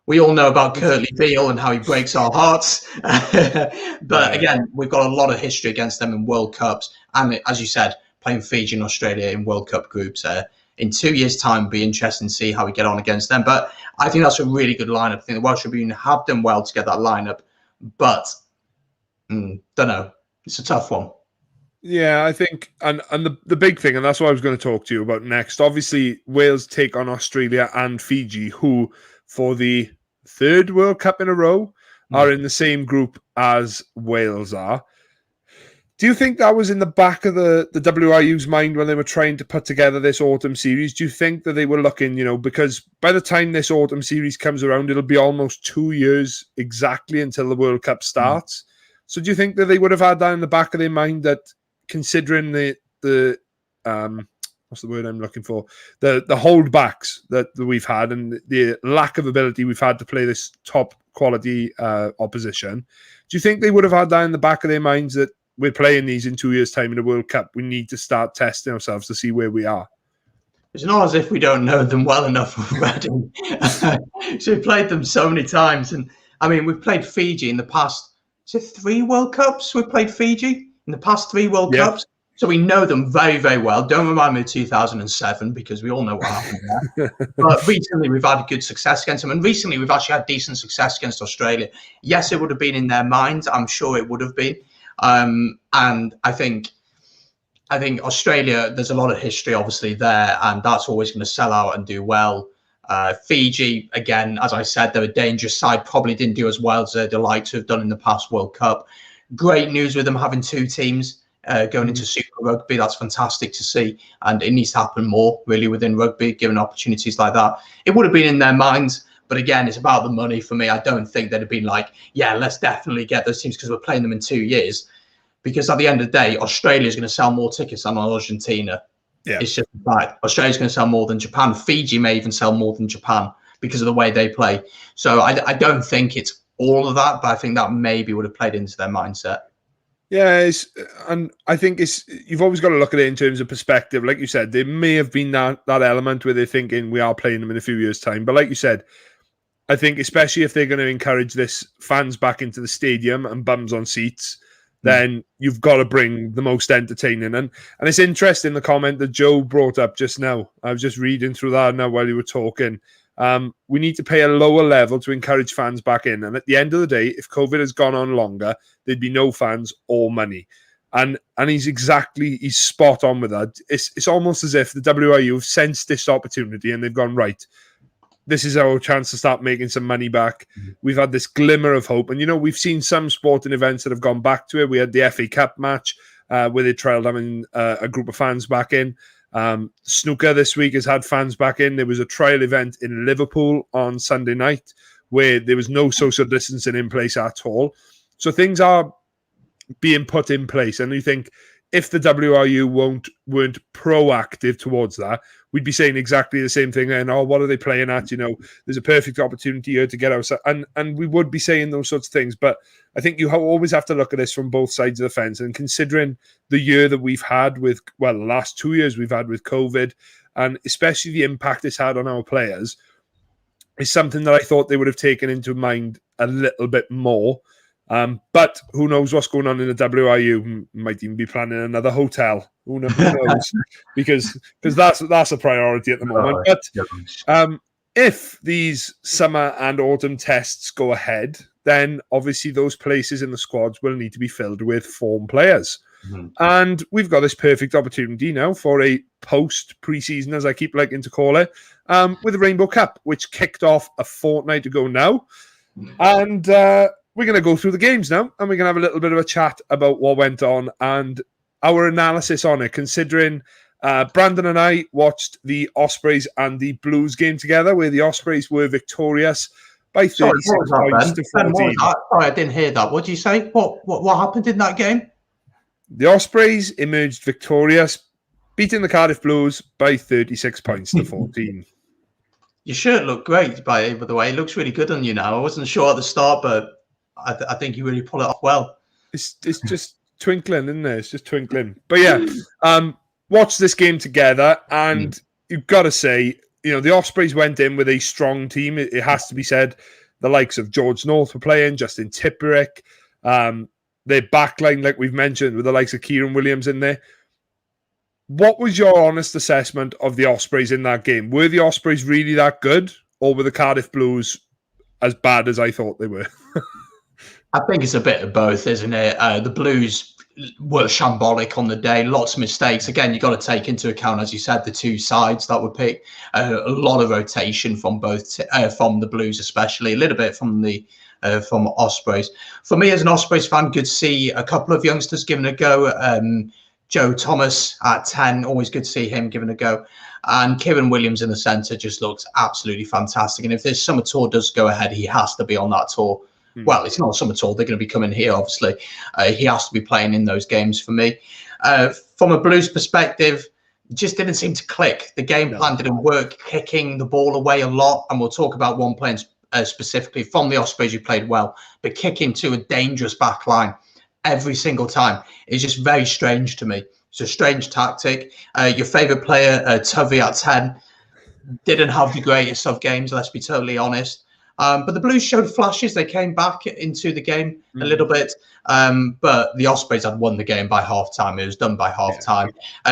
we all know about Curtly Beale and how he breaks our hearts. But again, we've got a lot of history against them in World Cups. And as you said, playing Fiji and Australia in World Cup groups in 2 years' time will be interesting to see how we get on against them. But I think that's a really good lineup. I think the Welsh Rugby Union have done well to get that lineup. But, don't know. It's a tough one. Yeah, I think, and the big thing, and that's what I was going to talk to you about next, obviously Wales take on Australia and Fiji, who for the third World Cup in a row are in the same group as Wales are. Do you think that was in the back of the WRU's mind when they were trying to put together this autumn series? Do you think that they were looking, you know, because by the time this autumn series comes around, it'll be almost 2 years exactly until the World Cup starts. So do you think that they would have had that in the back of their mind, that considering the what's the word I'm looking for? The holdbacks that we've had and the lack of ability we've had to play this top quality opposition, do you think they would have had that in the back of their minds that we're playing these in 2 years' time in the World Cup? We need to start testing ourselves to see where we are. It's not as if we don't know them well enough already. So we've played them so many times. And I mean, we've played Fiji in the past. Is it 3 World Cups? We've played Fiji in the past 3 World Cups. So we know them very, very well. Don't remind me of 2007 because we all know what happened there. But recently we've had good success against them. And recently we've actually had decent success against Australia. Yes, it would have been in their minds. I'm sure it would have been. And I think Australia, there's a lot of history obviously there, and that's always going to sell out and do well. Fiji, again, as I said, they're a dangerous side, probably didn't do as well as they'd like to have done in the past World Cup. Great news with them having 2 teams going into Super Rugby. That's fantastic to see, and it needs to happen more really within rugby, given opportunities like that. It would have been in their minds, but again, it's about the money for me. I don't think they'd have been like, yeah, let's definitely get those teams because we're playing them in 2 years. Because at the end of the day, Australia is going to sell more tickets than Argentina. Yeah. It's just like Australia's going to sell more than Japan. Fiji may even sell more than Japan because of the way they play. So I don't think it's all of that, but I think that maybe would have played into their mindset. Yeah, and I think you've always got to look at it in terms of perspective. Like you said, there may have been that element where they're thinking we are playing them in a few years' time. But like you said, I think especially if they're going to encourage this fans back into the stadium and bums on seats, then you've got to bring the most entertaining. And it's interesting, the comment that Joe brought up just now. I was just reading through that now while you were talking. We need to pay a lower level to encourage fans back in. And at the end of the day, if COVID has gone on longer, there'd be no fans or money. And he's spot on with that. It's almost as if the WRU have sensed this opportunity and they've gone, right, this is our chance to start making some money back. We've had this glimmer of hope. And, we've seen some sporting events that have gone back to it. We had the FA Cup match where they trialled having a group of fans back in. Snooker this week has had fans back in. There was a trial event in Liverpool on Sunday night where there was no social distancing in place at all. So things are being put in place. And you think if the WRU weren't proactive towards that, we'd be saying exactly the same thing. And, what are they playing at? There's a perfect opportunity here to get outside. And we would be saying those sorts of things. But I think you always have to look at this from both sides of the fence. And considering the year that we've had the last 2 years we've had with COVID, and especially the impact it's had on our players, is something that I thought they would have taken into mind a little bit more. But who knows what's going on in the WRU? Might even be planning another hotel. Who knows? because that's a priority at the moment. But if these summer and autumn tests go ahead, then obviously those places in the squads will need to be filled with form players. And we've got this perfect opportunity now for a post-preseason, as I keep liking to call it, with the Rainbow Cup, which kicked off a fortnight ago now. And we're going to go through the games now, and we're going to have a little bit of a chat about what went on and our analysis on it, considering Brandon and I watched the Ospreys and the Blues game together, where the Ospreys were victorious by 36 points to 14. Sorry, I didn't hear that. What did you say? What happened in that game? The Ospreys emerged victorious, beating the Cardiff Blues by 36 points to 14. Your shirt looked great, by the way. It looks really good on you now. I wasn't sure at the start, but I think you really pull it off well. It's just twinkling, isn't it? It's just twinkling. But yeah, watch this game together, and you've got to say, the Ospreys went in with a strong team. It has to be said. The likes of George North were playing, Justin Tipperick. Their backline, like we've mentioned, with the likes of Kieran Williams in there. What was your honest assessment of the Ospreys in that game? Were the Ospreys really that good, or were the Cardiff Blues as bad as I thought they were? I think it's a bit of both, isn't it? The Blues were shambolic on the day, lots of mistakes. Again, you've got to take into account, as you said, the two sides that were picked. A lot of rotation from both, from the Blues especially, a little bit from Ospreys. For me, as an Ospreys fan, good to see a couple of youngsters giving a go. Joe Thomas at 10, always good to see him giving a go. And Kieran Williams in the centre just looks absolutely fantastic. And if this summer tour does go ahead, he has to be on that tour. Well, it's not a summer tour. They're going to be coming here, obviously. He has to be playing in those games for me. From a Blues perspective, it just didn't seem to click. The game plan didn't work, kicking the ball away a lot. And we'll talk about one player specifically from the Ospreys who played well, but kicking to a dangerous back line every single time is just very strange to me. It's a strange tactic. Your favourite player, Tuvey at 10, didn't have the greatest of games, let's be totally honest. But the Blues showed flashes. They came back into the game a little bit. But the Ospreys had won the game by half-time. It was done by half-time.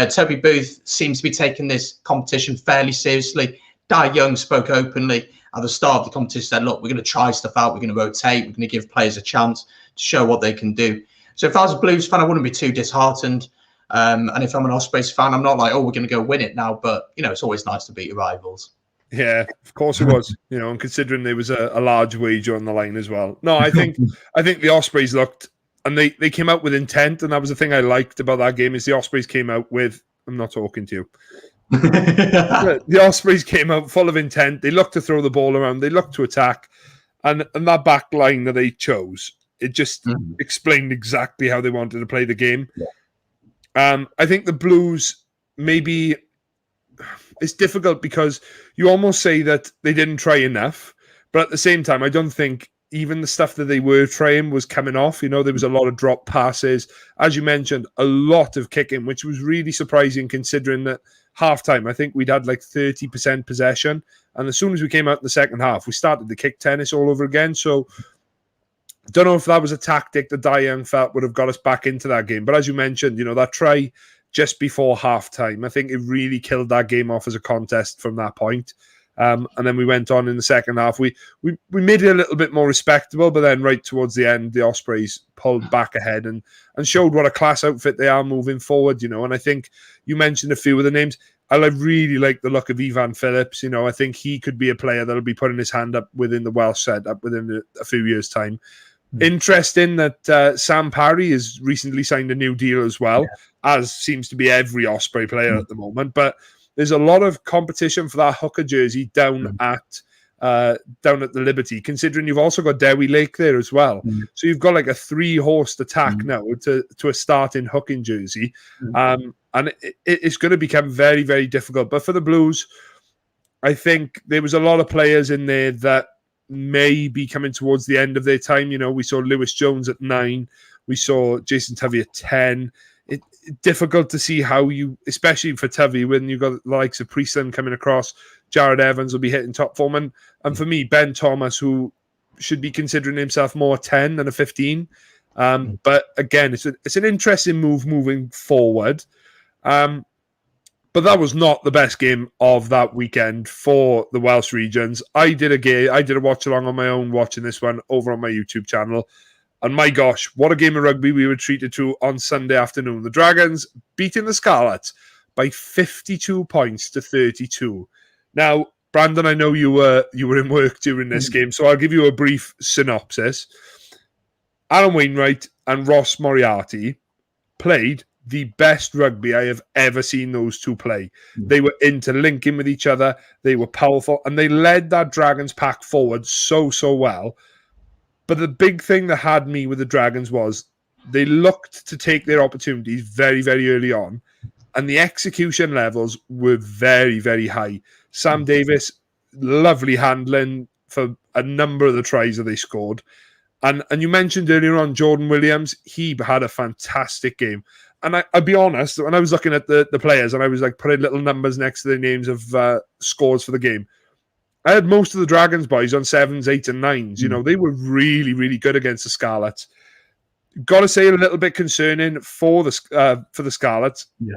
Toby Booth seems to be taking this competition fairly seriously. Di Young spoke openly at the start of the competition, said, look, we're going to try stuff out. We're going to rotate. We're going to give players a chance to show what they can do. So if I was a Blues fan, I wouldn't be too disheartened. And if I'm an Ospreys fan, I'm not like, oh, we're going to go win it now. But, it's always nice to beat your rivals. Yeah, of course it was. And considering there was a large wager on the line as well. No, I think the Ospreys looked, and they came out with intent, and that was the thing I liked about that game, is the Ospreys came out with, I'm not talking to you. The Ospreys came out full of intent. They looked to throw the ball around. They looked to attack. And that back line that they chose, it just explained exactly how they wanted to play the game. Yeah. I think the Blues, maybe it's difficult because you almost say that they didn't try enough. But at the same time, I don't think even the stuff that they were trying was coming off. There was a lot of drop passes. As you mentioned, a lot of kicking, which was really surprising considering that halftime, I think we'd had like 30% possession. And as soon as we came out in the second half, we started the kick tennis all over again. So don't know if that was a tactic that Di Young felt would have got us back into that game. But as you mentioned, that try just before halftime, I think it really killed that game off as a contest from that point. And then we went on in the second half. We made it a little bit more respectable, but then right towards the end, the Ospreys pulled back ahead and showed what a class outfit they are moving forward, And I think you mentioned a few of the names. I really like the look of Ivan Phillips. I think he could be a player that'll be putting his hand up within the Welsh setup within a few years' time. Interesting that Sam Parry has recently signed a new deal as well, as seems to be every Osprey player at the moment. But there's a lot of competition for that hooker jersey down at the Liberty, considering you've also got Dewi Lake there as well. So you've got like a 3-horse attack now to a starting hooking jersey. And it's going to become very, very difficult. But for the Blues, I think there was a lot of players in there that may be coming towards the end of their time. We saw Lewis Jones at 9. We saw Jason Tuvey at 10. It's difficult to see how you, especially for Tuvey, when you've got the likes of Priestland coming across, Jared Evans will be hitting top form. And for me, Ben Thomas, who should be considering himself more a 10 than a 15. But again, it's an interesting move moving forward. But that was not the best game of that weekend for the Welsh regions. I did a watch along on my own watching this one over on my YouTube channel. And my gosh, what a game of rugby we were treated to on Sunday afternoon. The Dragons beating the Scarlets by 52 points to 32. Now, Brandon, I know you were in work during this game, so I'll give you a brief synopsis. Alan Wainwright and Ross Moriarty played the best rugby I have ever seen those two play. They were interlinking with each other. They were powerful, and they led that Dragons pack forward so well. But the big thing that had me with the Dragons was they looked to take their opportunities very, very early on, and the execution levels were very, very high. Sam Davis, lovely handling for a number of the tries that they scored. And you mentioned earlier on Jordan Williams, he had a fantastic game. And I'll be honest, when I was looking at the players and I was like putting little numbers next to the names of scores for the game, I had most of the Dragons boys on 7s, 8s, and 9s. They were really, really good against the Scarlets. Got to say, a little bit concerning for the Scarlets. Yeah.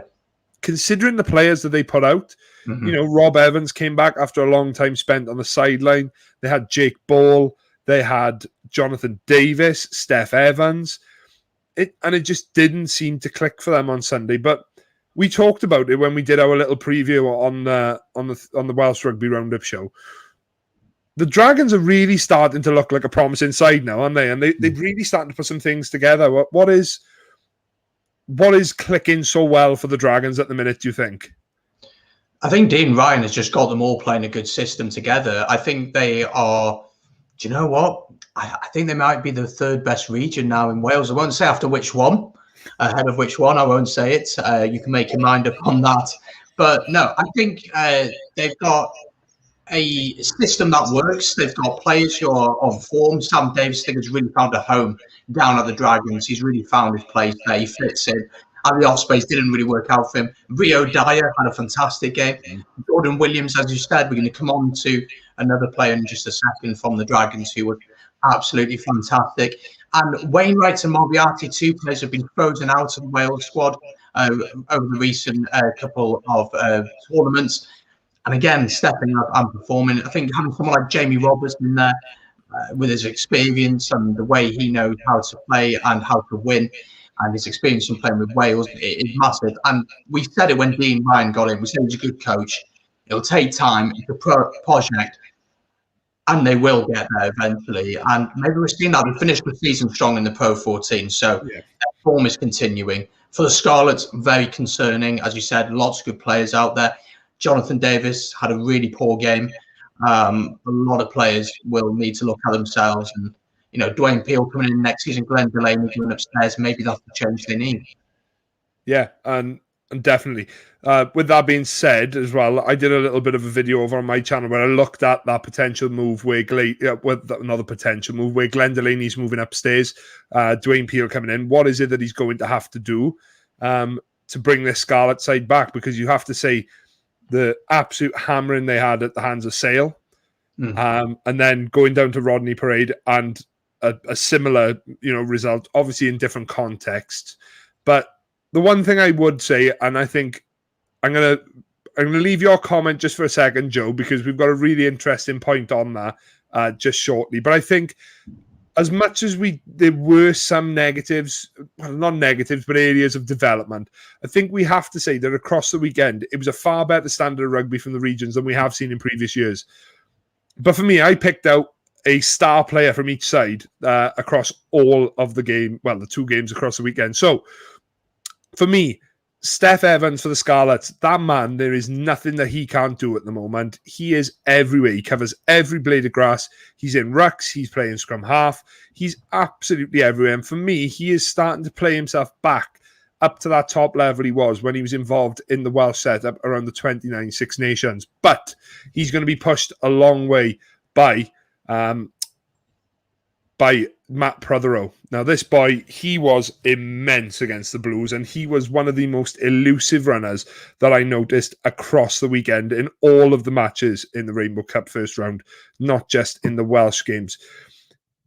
Considering the players that they put out, Rob Evans came back after a long time spent on the sideline. They had Jake Ball. They had Jonathan Davis, Steph Evans. It just didn't seem to click for them on Sunday. But we talked about it when we did our little preview on the Welsh Rugby Roundup show. The Dragons are really starting to look like a promising side now, aren't they? And they're really starting to put some things together. What is clicking so well for the Dragons at the minute, do you think? I think Dean Ryan has just got them all playing a good system together. I think they are, do you know what? I think they might be the third best region now in Wales. I won't say after which one, ahead of which one. I won't say it. You can make your mind up on that. But no, I think they've got a system that works. They've got players who are on form. Sam Davis, I think, has really found a home down at the Dragons. He's really found his place there. He fits in. And the Ospreys didn't really work out for him. Rio Dyer had a fantastic game. Jordan Williams, as you said, we're going to come on to another player in just a second from the Dragons who were absolutely fantastic. And Wainwright and Moriarty, two players have been frozen out of the Wales squad over the recent couple of tournaments. And again, stepping up and performing. I think having someone like Jamie Roberts in there with his experience and the way he knows how to play and how to win, and his experience in playing with Wales is massive. And we said it when Dean Ryan got in. We said he's a good coach. It'll take time. It's a project, and they will get there eventually. And maybe we're seeing that. We finished the season strong in the Pro 14, so that form is continuing. For the Scarlets, very concerning. As you said, lots of good players out there. Jonathan Davis had a really poor game. A lot of players will need to look at themselves. And, you know, Dwayne Peel coming in next season, Glenn Delaney going upstairs, maybe that's the change they need. Yeah, and definitely. With that being said as well, I did a little bit of a video over on my channel where I looked at that potential move where another potential move where Glenn Delaney's moving upstairs, Dwayne Peel coming in. What is it that he's going to have to do to bring this Scarlet side back? Because you have to say the absolute hammering they had at the hands of Sale, and then going down to Rodney Parade and a similar, result, obviously in different contexts. But the one thing I would say, and I think I'm gonna leave your comment just for a second, Joe, because we've got a really interesting point on that just shortly. But I think as much as there were some negatives, well, not negatives, but areas of development, I think we have to say that across the weekend, it was a far better standard of rugby from the regions than we have seen in previous years. But for me, I picked out a star player from each side across all of the the 2 games across the weekend. So for me, Steph Evans for the Scarlets, that man, there is nothing that he can't do at the moment. He is everywhere. He covers every blade of grass. He's in rucks. He's playing scrum half. He's absolutely everywhere. And for me, he is starting to play himself back up to that top level he was when he was involved in the Welsh setup around the 29 Six Nations. But he's going to be pushed a long way by Matt Prothero. Now, this boy, he was immense against the Blues, and he was one of the most elusive runners that I noticed across the weekend in all of the matches in the Rainbow Cup first round, not just in the Welsh games.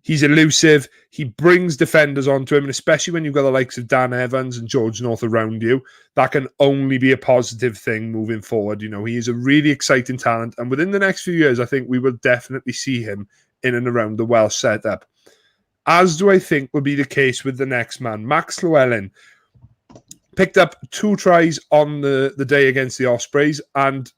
He's elusive. He brings defenders onto him, and especially when you've got the likes of Dan Evans and George North around you, that can only be a positive thing moving forward. He is a really exciting talent, and within the next few years, I think we will definitely see him in and around the Welsh setup. As do I think will be the case with the next man. Max Llewellyn picked up 2 tries on the day against the Ospreys, and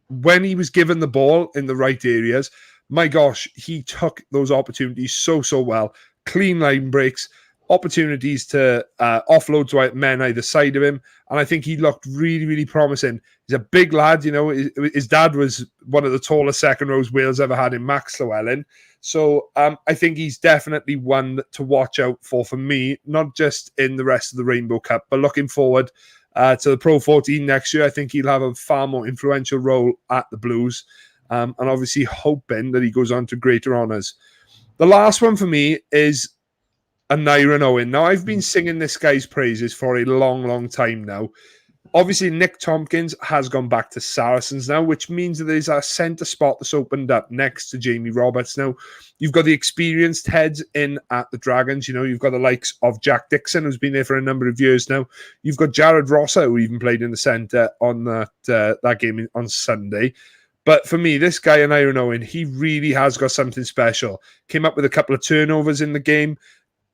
when he was given the ball in the right areas, my gosh, he took those opportunities so well. Clean line breaks, opportunities to offload to men either side of him, and I think he looked really, really promising. He's a big lad, his dad was one of the tallest second rows Wales ever had in Max Llewellyn. So I think he's definitely one to watch out for me, not just in the rest of the Rainbow Cup, but looking forward to the Pro 14 next year. I think he'll have a far more influential role at the Blues, and obviously hoping that he goes on to greater honours. The last one for me is Aneurin Owen. Now, I've been singing this guy's praises for a long time now. Obviously, Nick Tompkins has gone back to Saracens now, which means that there's a centre spot that's opened up next to Jamie Roberts. Now, you've got the experienced heads in at the Dragons. You've got the likes of Jack Dixon, who's been there for a number of years now. You've got Jared Rosser, who even played in the centre on that game on Sunday. But for me, this guy, Aneurin Owen, he really has got something special. Came up with a couple of turnovers in the game.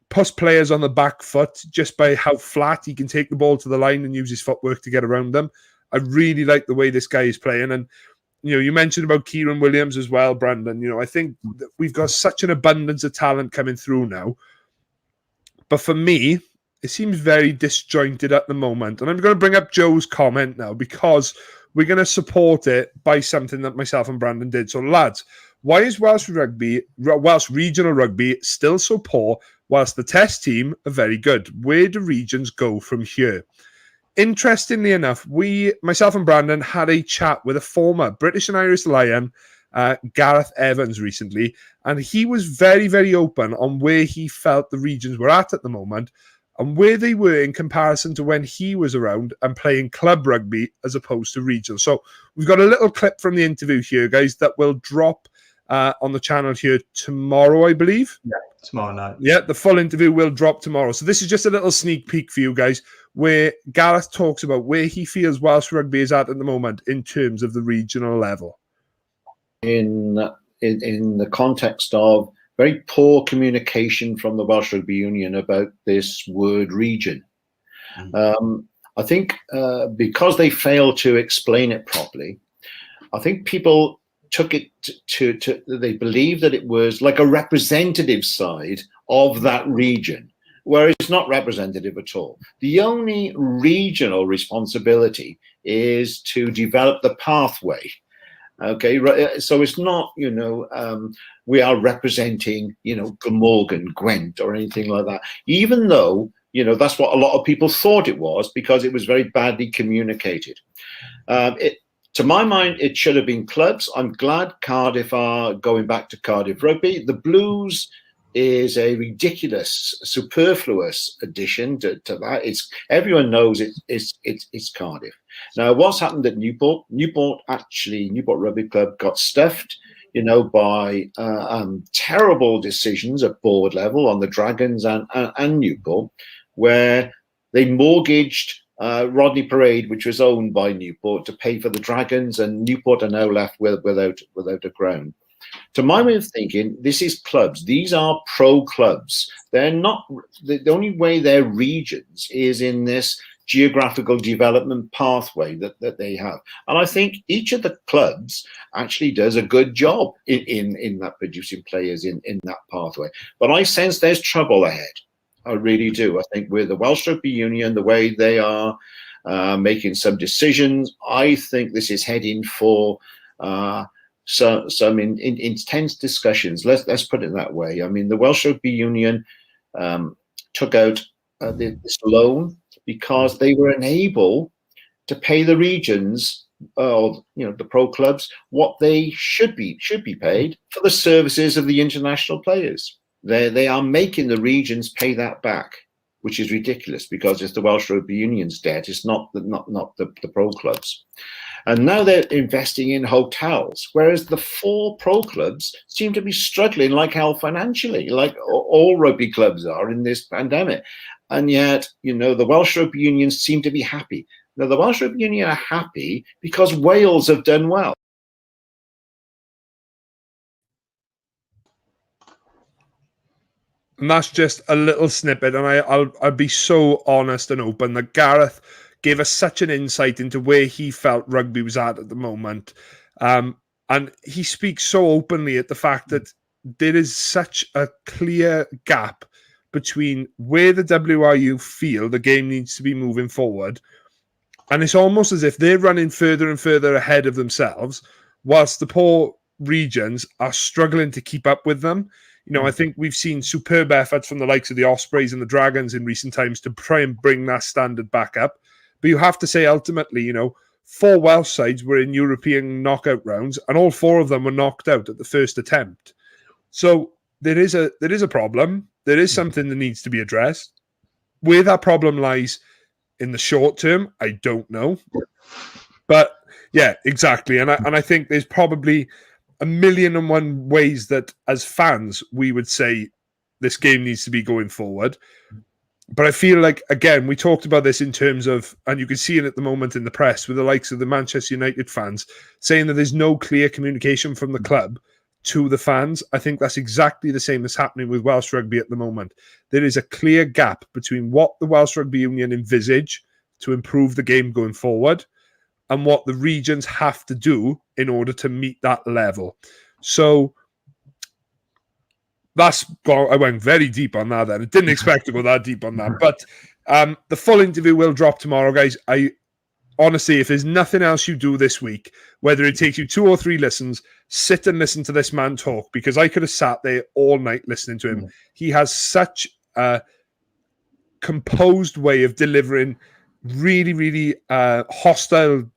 Puts players on the back foot just by how flat he can take the ball to the line and use his footwork to get around them. I really like the way this guy is playing. And, you mentioned about Kieran Williams as well, Brandon. I think that we've got such an abundance of talent coming through now. But for me, it seems very disjointed at the moment. And I'm going to bring up Joe's comment now because we're going to support it by something that myself and Brandon did. So, lads, why is Welsh regional rugby still so poor whilst the test team are very good? Where do regions go from here? Interestingly enough, myself and Brandon had a chat with a former British and Irish Lion, Gareth Evans, recently, and he was very, very open on where he felt the regions were at the moment. and where they were in comparison to when he was around and playing club rugby as opposed to regional. So we've got a little clip from the interview here, guys, that will drop on the channel here tomorrow, I believe. Yeah, tomorrow night. Yeah, the full interview will drop tomorrow. So this is just a little sneak peek for you guys, where Gareth talks about where he feels Welsh Rugby is at the moment in terms of the regional level. In the context of very poor communication from the Welsh Rugby Union about this word region. I think because they failed to explain it properly, I think people took it to they believed that it was like a representative side of that region, where it's not representative at all. The only regional responsibility is to develop the pathway. Okay, so it's not, we are representing, Glamorgan, Gwent, or anything like that, even though, that's what a lot of people thought it was, because it was very badly communicated. To my mind, it should have been clubs. I'm glad Cardiff are going back to Cardiff Rugby. The Blues is a ridiculous, superfluous addition to that. Everyone knows it's Cardiff. Now, what's happened at Newport? Newport Rugby Club got stuffed, by terrible decisions at board level on the Dragons and Newport, where they mortgaged Rodney Parade, which was owned by Newport, to pay for the Dragons, and Newport are now left without a ground. To my way of thinking, this is clubs. These are pro clubs. They're not, the only way they're regions is in this geographical development pathway that they have. And I think each of the clubs actually does a good job in that, producing players in that pathway. But I sense there's trouble ahead. I really do. I think with the Welsh Rugby Union, the way they are making some decisions, I think this is heading for some intense discussions. Let's put it that way. I mean, the Welsh Rugby Union took out this loan because they were unable to pay the regions, the pro clubs, what they should be paid for the services of the international players. They are making the regions pay that back, which is ridiculous, because it's the Welsh Rugby Union's debt. It's not the pro clubs. And now they're investing in hotels, whereas the 4 pro clubs seem to be struggling like hell financially, like all rugby clubs are in this pandemic. And yet, the Welsh Rugby Union seem to be happy. Now, the Welsh Rugby Union are happy because Wales have done well. And that's just a little snippet, and I'll be so honest and open that Gareth gave us such an insight into where he felt rugby was at the moment. And he speaks so openly at the fact that there is such a clear gap between where the WRU feel the game needs to be moving forward, and it's almost as if they're running further and further ahead of themselves, whilst the poor regions are struggling to keep up with them. I think we've seen superb efforts from the likes of the Ospreys and the Dragons in recent times to try and bring that standard back up. But you have to say, ultimately, 4 Welsh sides were in European knockout rounds, and all 4 of them were knocked out at the first attempt. So there is a problem. There is something that needs to be addressed. Where that problem lies in the short term, I don't know. But yeah, exactly. And I think there's probably 1,000,001 ways that, as fans, we would say this game needs to be going forward. But I feel like, again, we talked about this in terms of, and you can see it at the moment in the press with the likes of the Manchester United fans saying that there's no clear communication from the club to the fans. I think that's exactly the same as happening with Welsh Rugby at the moment. There is a clear gap between what the Welsh Rugby Union envisage to improve the game going forward and what the regions have to do in order to meet that level. So I went very deep on that then. I didn't expect to go that deep on that. But the full interview will drop tomorrow, guys. Honestly, if there's nothing else you do this week, whether it takes you 2 or 3 listens, sit and listen to this man talk, because I could have sat there all night listening to him. He has such a composed way of delivering really, really hostile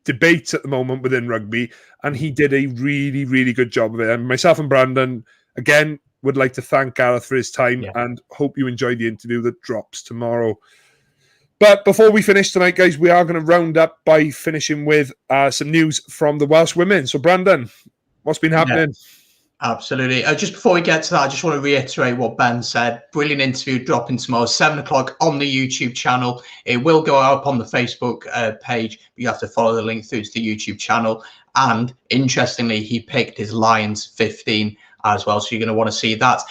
debates at the moment within rugby, and he did a really, really good job of it. And myself and Brandon, again, would like to thank Gareth for his time Yeah. and hope you enjoy the interview that drops tomorrow. But before we finish tonight, guys, we are going to round up by finishing with some news from the Welsh women. So, Brandon, what's been happening? Absolutely. Just before we get to that, I just want to reiterate what Ben said. Brilliant interview dropping tomorrow, 7 o'clock on the YouTube channel. It will go up on the Facebook page, but you have to follow the link through to the YouTube channel. And interestingly, he picked his Lions 15 as well, so you're going to want to see that.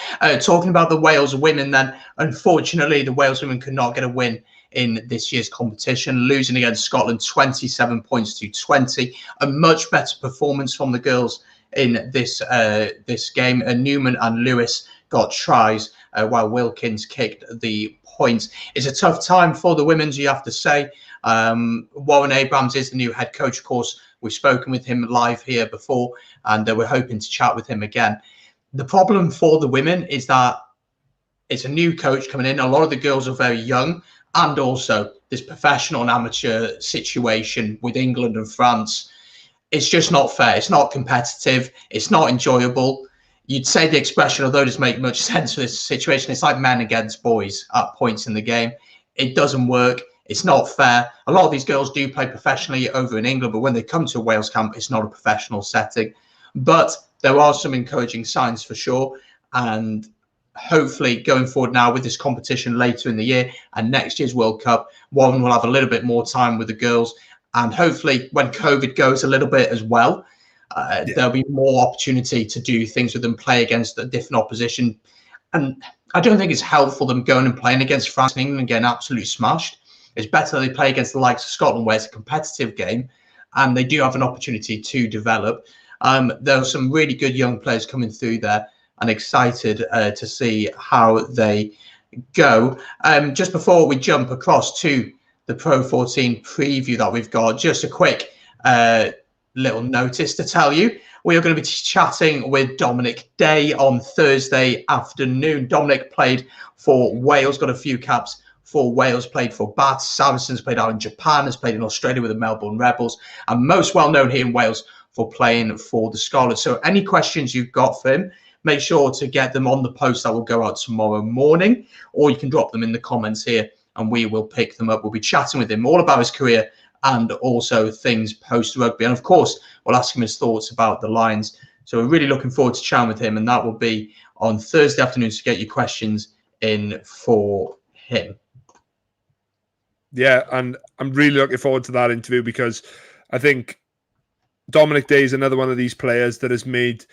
Talking about the Wales women then, unfortunately, the Wales women could not get a win in this year's competition, losing against Scotland 27 points to 20. A much better performance from the girls in this game. Newman and Lewis got tries while Wilkins kicked the points. It's a tough time for the women's, you have to say. Warren Abrams is the new head coach, of course. We've spoken with him live here before, and we're hoping to chat with him again. The problem for the women is that it's a new coach coming in. A lot of the girls are very young, and also this professional and amateur situation with England and France. It's just not fair. It's not competitive. It's not enjoyable. You'd say the expression, although it doesn't make much sense for this situation, it's like men against boys at points in the game. It doesn't work. It's not fair. A lot of these girls do play professionally over in England, but when they come to a Wales camp, it's not a professional setting. But there are some encouraging signs for sure. And hopefully going forward now with this competition later in the year and next year's World Cup, Warren will have a little bit more time with the girls. And hopefully when COVID goes a little bit as well, there'll be more opportunity to do things with them, play against a different opposition. And I don't think it's helpful them going and playing against France and England and getting absolutely smashed. It's better they play against the likes of Scotland, where it's a competitive game and they do have an opportunity to develop. There are some really good young players coming through there, and excited to see how they go. Just before we jump across to the Pro 14 preview that we've got, just a quick little notice to tell you. We are going to be chatting with Dominic Day on Thursday afternoon. Dominic played for Wales, got a few caps for Wales, played for Bath, Saracens, played out in Japan, has played in Australia with the Melbourne Rebels, and most well known here in Wales for playing for the Scarlets. So any questions you've got for him, make sure to get them on the post that will go out tomorrow morning, or you can drop them in the comments here and we will pick them up. We'll be chatting with him all about his career and also things post-rugby. And of course, we'll ask him his thoughts about the Lions. So we're really looking forward to chatting with him, and that will be on Thursday afternoon, to get your questions in for him. Yeah, and I'm really looking forward to that interview, because I think Dominic Day is another one of these players that has made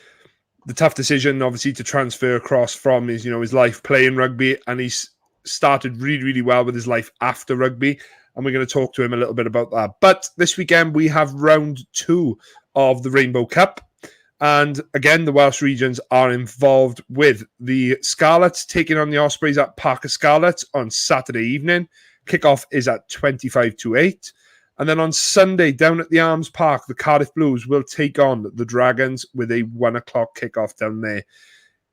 the tough decision, obviously, to transfer across from his, his life playing rugby, and he's started really, really well with his life after rugby, and we're going to talk to him a little bit about that. But this weekend we have round 2 of the Rainbow Cup, and again the Welsh regions are involved, with the Scarlets taking on the Ospreys at Parc y Scarlets on Saturday evening. Kickoff is at 8:25, and then on Sunday down at the Arms Park, the Cardiff Blues will take on the Dragons with a 1 o'clock kickoff down there.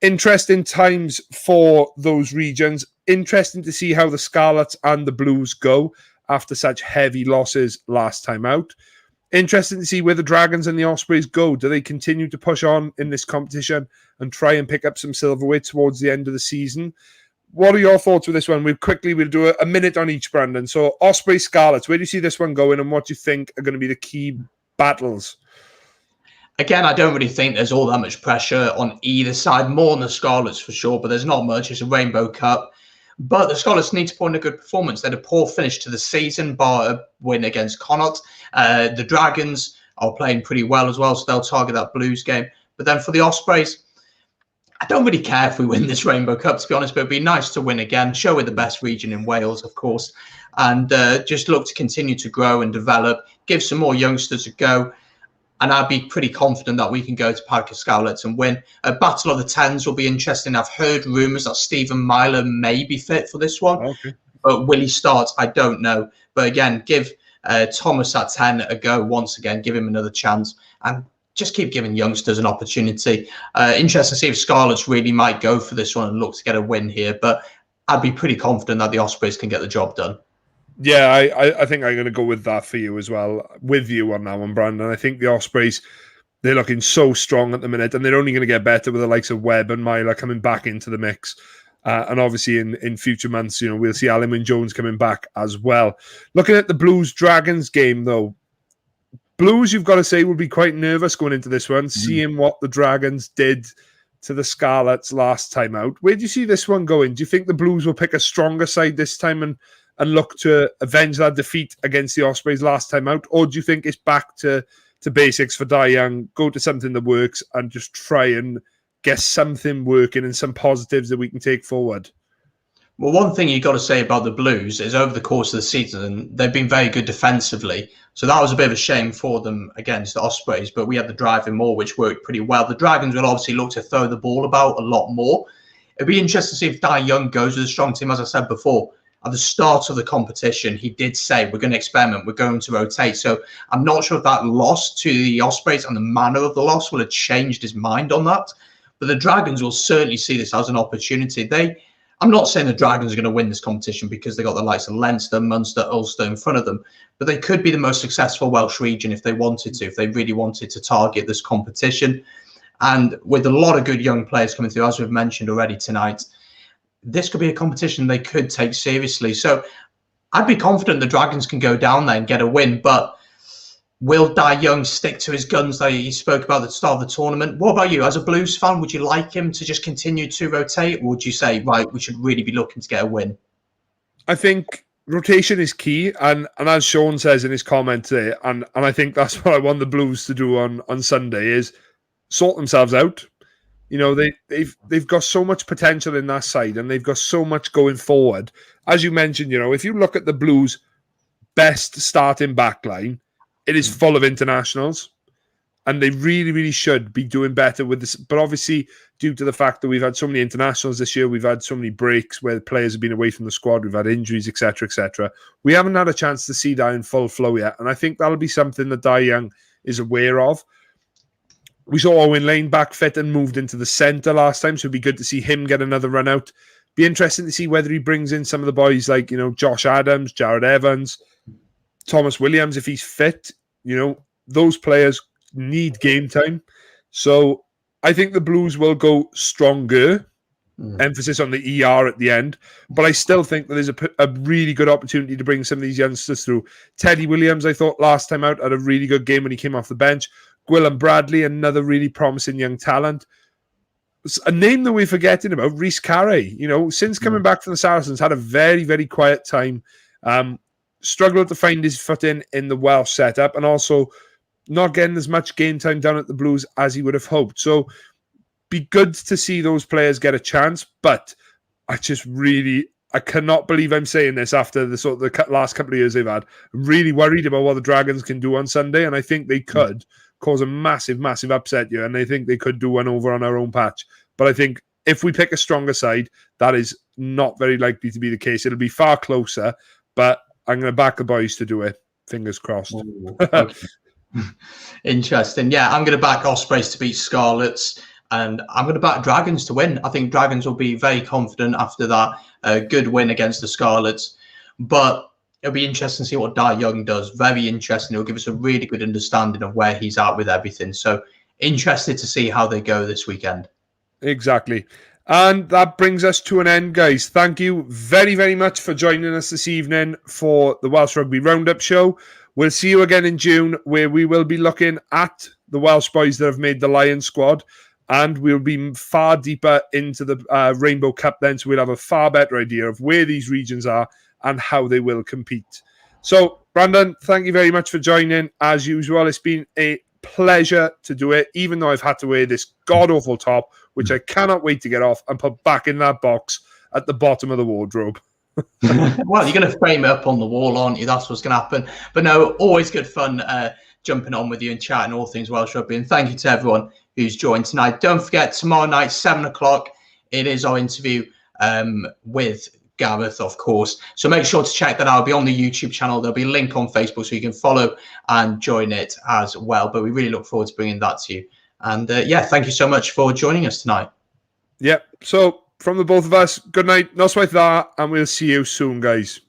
Interesting times for those regions. Interesting to see how the Scarlets and the Blues go after such heavy losses last time out. Interesting to see where the Dragons and the Ospreys go. Do they continue to push on in this competition and try and pick up some silverware towards the end of the season? What are your thoughts with this one? We'll do a minute on each, Brandon. So Osprey Scarlets, where do you see this one going, and what do you think are going to be the key battles? Again, I don't really think there's all that much pressure on either side, more on the Scarlets for sure, but there's not much. It's a Rainbow Cup. But the Scarlets need to put in a good performance. They had a poor finish to the season, bar a win against Connacht. The Dragons are playing pretty well as well, so they'll target that Blues game. But then for the Ospreys, I don't really care if we win this Rainbow Cup, to be honest, but it'd be nice to win again. Show we're the best region in Wales, of course, and just look to continue to grow and develop, give some more youngsters a go. And I'd be pretty confident that we can go to Parc y Scarlets and win. A Battle of the Tens will be interesting. I've heard rumours that Stephen Myler may be fit for this one. Okay. But will he start? I don't know. But again, give Thomas at 10 a go once again. Give him another chance. And just keep giving youngsters an opportunity. Interesting to see if Scarlets really might go for this one and look to get a win here. But I'd be pretty confident that the Ospreys can get the job done. Yeah, I think I'm going to go with that for you as well, with you on that one, Brandon. I think the Ospreys, they're looking so strong at the minute, and they're only going to get better with the likes of Webb and Myler coming back into the mix. And obviously in future months, we'll see Alan Wynne-Jones coming back as well. Looking at the Blues-Dragons game, though, Blues, you've got to say, will be quite nervous going into this one, seeing what the Dragons did to the Scarlets last time out. Where do you see this one going? Do you think the Blues will pick a stronger side this time and look to avenge that defeat against the Ospreys last time out? Or do you think it's back to basics for Dai Young, go to something that works and just try and get something working and some positives that we can take forward? Well, one thing you've got to say about the Blues is over the course of the season, they've been very good defensively. So that was a bit of a shame for them against the Ospreys, but we had the driving more, which worked pretty well. The Dragons will obviously look to throw the ball about a lot more. It'd be interesting to see if Dai Young goes with a strong team. As I said before, at the start of the competition, he did say, we're going to experiment, we're going to rotate. So I'm not sure if that loss to the Ospreys and the manner of the loss will have changed his mind on that. But the Dragons will certainly see this as an opportunity. I'm not saying the Dragons are going to win this competition because they got the likes of Leinster, Munster, Ulster in front of them, but they could be the most successful Welsh region if they wanted to, if they really wanted to target this competition. And with a lot of good young players coming through, as we've mentioned already tonight, this could be a competition they could take seriously. So I'd be confident the Dragons can go down there and get a win, but will Dai Young stick to his guns that he spoke about at the start of the tournament? What about you? As a Blues fan, would you like him to just continue to rotate? Or would you say, right, we should really be looking to get a win? I think rotation is key. And as Sean says in his comment today, and I think that's what I want the Blues to do on Sunday, is sort themselves out. They've got so much potential in that side, and they've got so much going forward. As you mentioned, if you look at the Blues' best starting backline, it is full of internationals, and they really, really should be doing better with this. But obviously, due to the fact that we've had so many internationals this year, we've had so many breaks where the players have been away from the squad, we've had injuries, etc., etc. We haven't had a chance to see that in full flow yet, and I think that'll be something that Dai Young is aware of. We saw Owen Lane back fit and moved into the centre last time, so it'd be good to see him get another run out. Be interesting to see whether he brings in some of the boys like, Josh Adams, Jared Evans, Thomas Williams, if he's fit. Those players need game time. So I think the Blues will go stronger, emphasis on the ER at the end, but I still think that there's a really good opportunity to bring some of these youngsters through. Teddy Williams, I thought last time out, had a really good game when he came off the bench. Gwilym Bradley, another really promising young talent. A name that we're forgetting about, Rhys Carey, since coming back from the Saracens, had a very, very quiet time. Struggled to find his foot in the Welsh setup, and also not getting as much game time down at the Blues as he would have hoped. So be good to see those players get a chance, but I cannot believe I'm saying this after the last couple of years they've had. I'm really worried about what the Dragons can do on Sunday, and I think they could cause a massive, massive upset here, and I think they could do one over on our own patch. But I think if we pick a stronger side, that is not very likely to be the case. It'll be far closer, but I'm going to back the boys to do it. Fingers crossed. Okay. Interesting. Yeah, I'm going to back Ospreys to beat Scarlets, and I'm going to back Dragons to win. I think Dragons will be very confident after that good win against the Scarlets. But it'll be interesting to see what Dai Young does. Very interesting. It'll give us a really good understanding of where he's at with everything. So interested to see how they go this weekend. Exactly. And that brings us to an end, guys. Thank you very, very much for joining us this evening for the Welsh Rugby Roundup show. We'll see you again in June, where we will be looking at the Welsh boys that have made the Lions squad, and we'll be far deeper into the Rainbow Cup then, so we'll have a far better idea of where these regions are and how they will compete. So, Brandon, thank you very much for joining. As usual, it's been a pleasure to do it, even though I've had to wear this god-awful top, which I cannot wait to get off and put back in that box at the bottom of the wardrobe. Well, you're going to frame it up on the wall, aren't you? That's what's going to happen. But no, always good fun jumping on with you and chatting all things Welsh Rugby. And thank you to everyone who's joined tonight. Don't forget, tomorrow night, 7 o'clock, it is our interview with Gareth, of course. So make sure to check that out. It'll be on the YouTube channel. There'll be a link on Facebook so you can follow and join it as well. But we really look forward to bringing that to you. And yeah, thank you so much for joining us tonight. Yep. So from the both of us, good night. Noswaith dda, and we'll see you soon, guys.